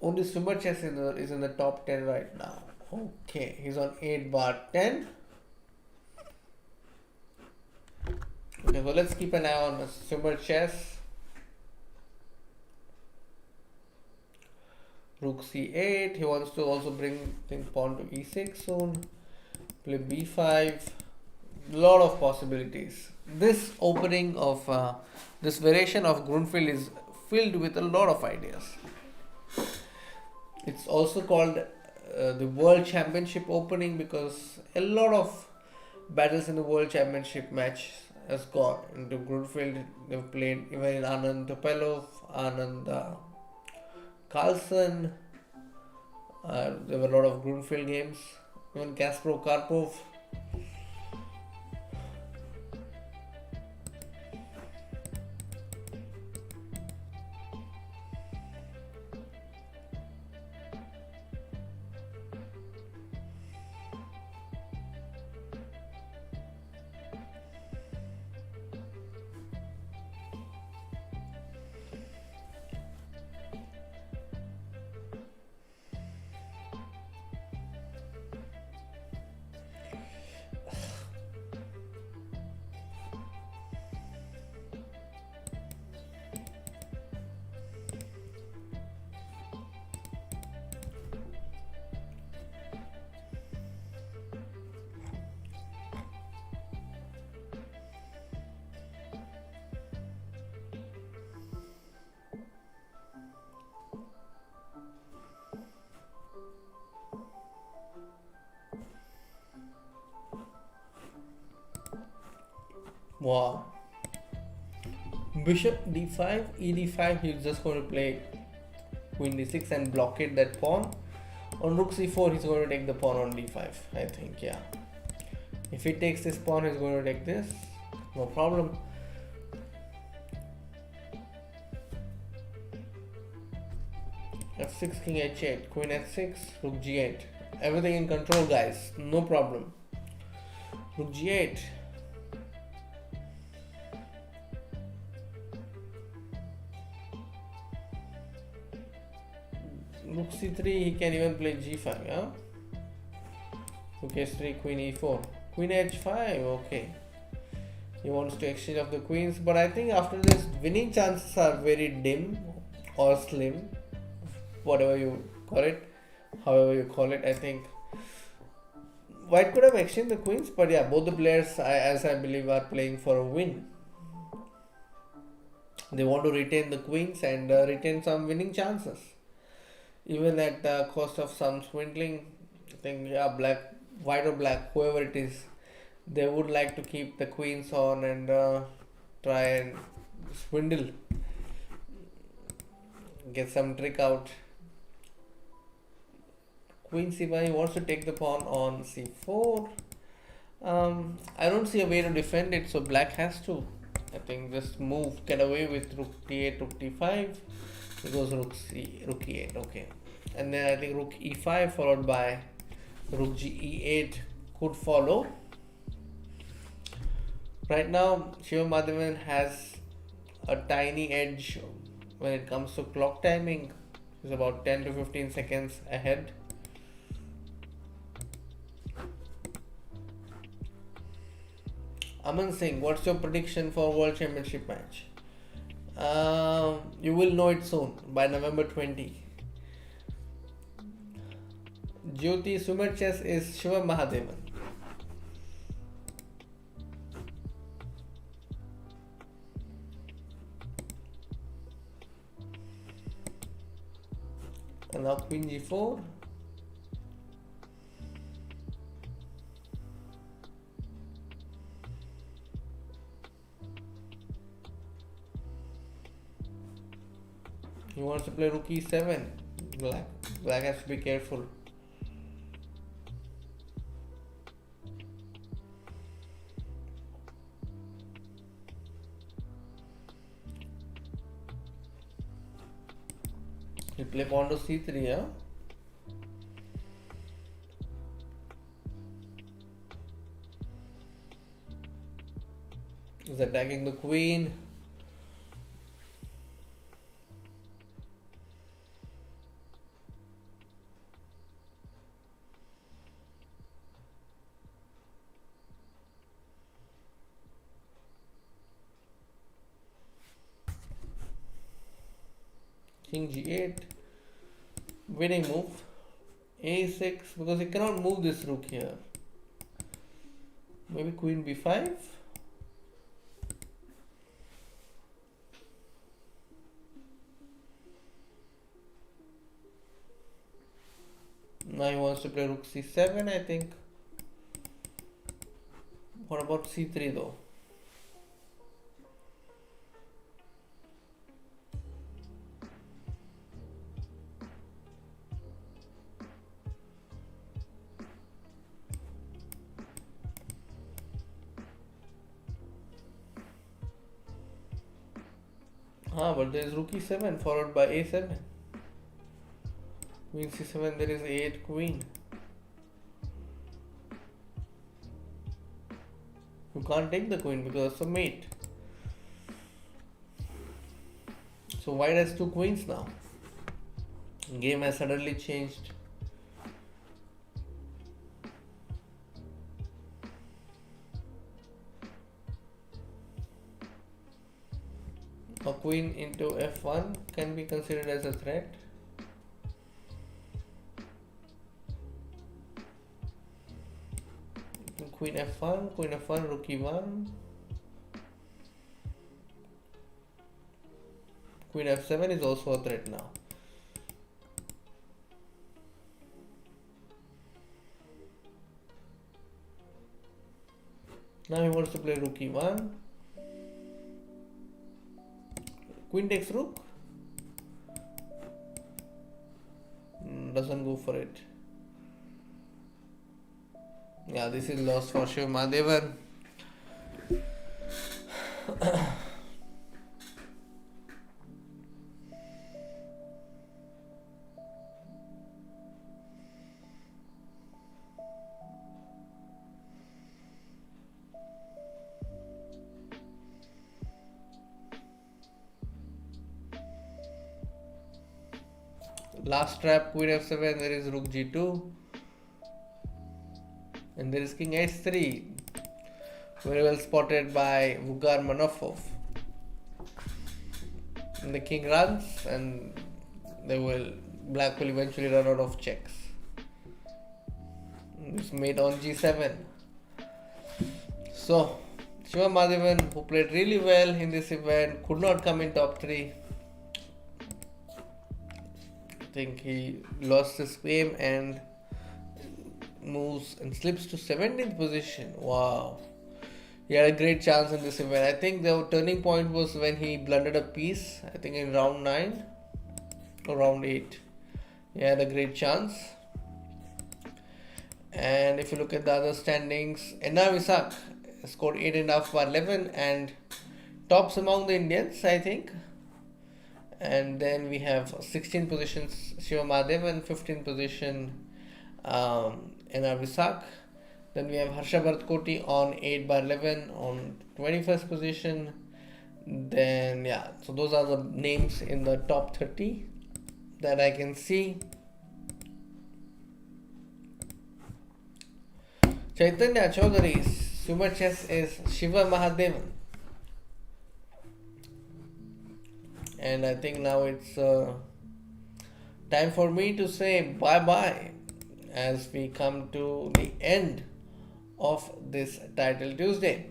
only Sumerchess is in the top 10 right now. Okay, he's on 8 bar 10. Okay, so let's keep an eye on Sumerchess. Rook c8. He wants to also bring pawn to e6 soon. Play b5. Lot of possibilities. This opening of this variation of Grunfeld is filled with a lot of ideas. It's also called the World Championship opening because a lot of battles in the World Championship match has gone into Grunfeld. They've played even in Anand Topalov, Anand Carlson. There were a lot of Grunfeld games. Even Kasparov Karpov. Wow. Bishop d5, e d5, he's just going to play queen d6 and blockade that pawn. On rook c4, he's going to take the pawn on d5, I think, yeah. If he takes this pawn, he's going to take this, no problem. f6, king h8, queen h6, rook g8. Everything in control, guys, no problem. Rook g8. Rook c3, he can even play g5, yeah? Rook h3, queen e4, queen h5, okay. He wants to exchange of the queens, but I think after this, winning chances are very dim or slim, whatever you call it, however you call it. I think White could have exchanged the queens, but yeah, both the players, as I believe, are playing for a win. They want to retain the queens and retain some winning chances. Even at the cost of some swindling, I think, yeah, white or black, whoever it is, they would like to keep the queens on and try and swindle, get some trick out. Queen c5, he wants to take the pawn on c4. I don't see a way to defend it, so black has to, I think, just move, get away with rook d8, rook d5. It goes rook e8, okay. And then I think rook e5 followed by rook e8 could follow. Right now, Shiva Madhavan has a tiny edge when it comes to clock timing. He's about 10 to 15 seconds ahead. Aman Singh, what's your prediction for World Championship match? You will know it soon, by November 20. Jyoti, Sumer Chess is Shiva Mahadevan. And now Queen g4. He wants to play rook e7. Black has to be careful. He'll play pawn to c3, yeah? He's attacking the queen. King g8, winning move. a6, because he cannot move this rook here. Maybe queen b5. Now he wants to play rook c7, I think. What about c3 though? But there is rook e7 followed by a7. Queen c7, there is a8 queen. You can't take the queen because it's a mate. So white has two queens now. Game has suddenly changed. A queen into f1 can be considered as a threat. Queen f1, rook e1. Queen f7 is also a threat now. Now he wants to play rook e1. Queen takes rook. Doesn't go for it. Yeah, this is lost for Shiva Mahadevan. Last trap, queen f7, there is rook g2. And there is king h3. Very well spotted by Vugar Manofov. And the king runs and black will eventually run out of checks. It's made on g7. So, Shiva Mahadevan, who played really well in this event, could not come in top 3. I think he lost this game and moves and slips to 17th position. Wow. He had a great chance in this event. I think the turning point was when he blundered a piece, I think in round 9 or round 8. He had a great chance. And if you look at the other standings, Enna Visak scored 8.5 by 11 and tops among the Indians, I think. And then we have 16 positions Shiva Mahadevan, 15th position Enna Visak. Then we have Harsha Bharat on 8 by 11 on 21st position. Then so those are the names in the top 30 that I can see. Chaitanya Chaudhary's Super Chess is Shiva Mahadevan. And I think now it's time for me to say bye-bye as we come to the end of this Title Tuesday.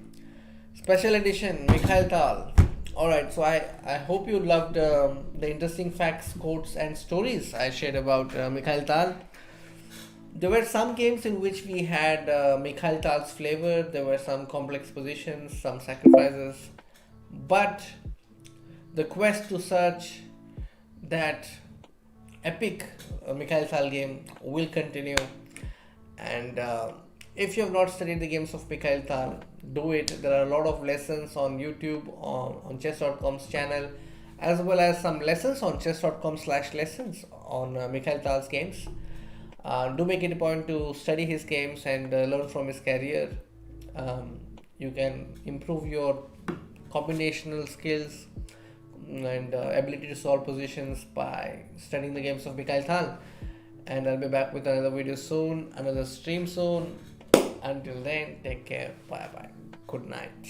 Special edition, Mikhail Tal. Alright, so I hope you loved the interesting facts, quotes and stories I shared about Mikhail Tal. There were some games in which we had Mikhail Tal's flavor. There were some complex positions, some sacrifices. But the quest to search that epic Mikhail Tal game will continue. And if you have not studied the games of Mikhail Tal, do it. There are a lot of lessons on YouTube, on chess.com's channel, as well as some lessons on chess.com/lessons on Mikhail Tal's games. Do make it a point to study his games and learn from his career. You can improve your combinational skills and ability to solve positions by studying the games of Mikhail Tal. And I'll be back with another video soon, another stream soon. Until then, take care. Bye bye. Good night.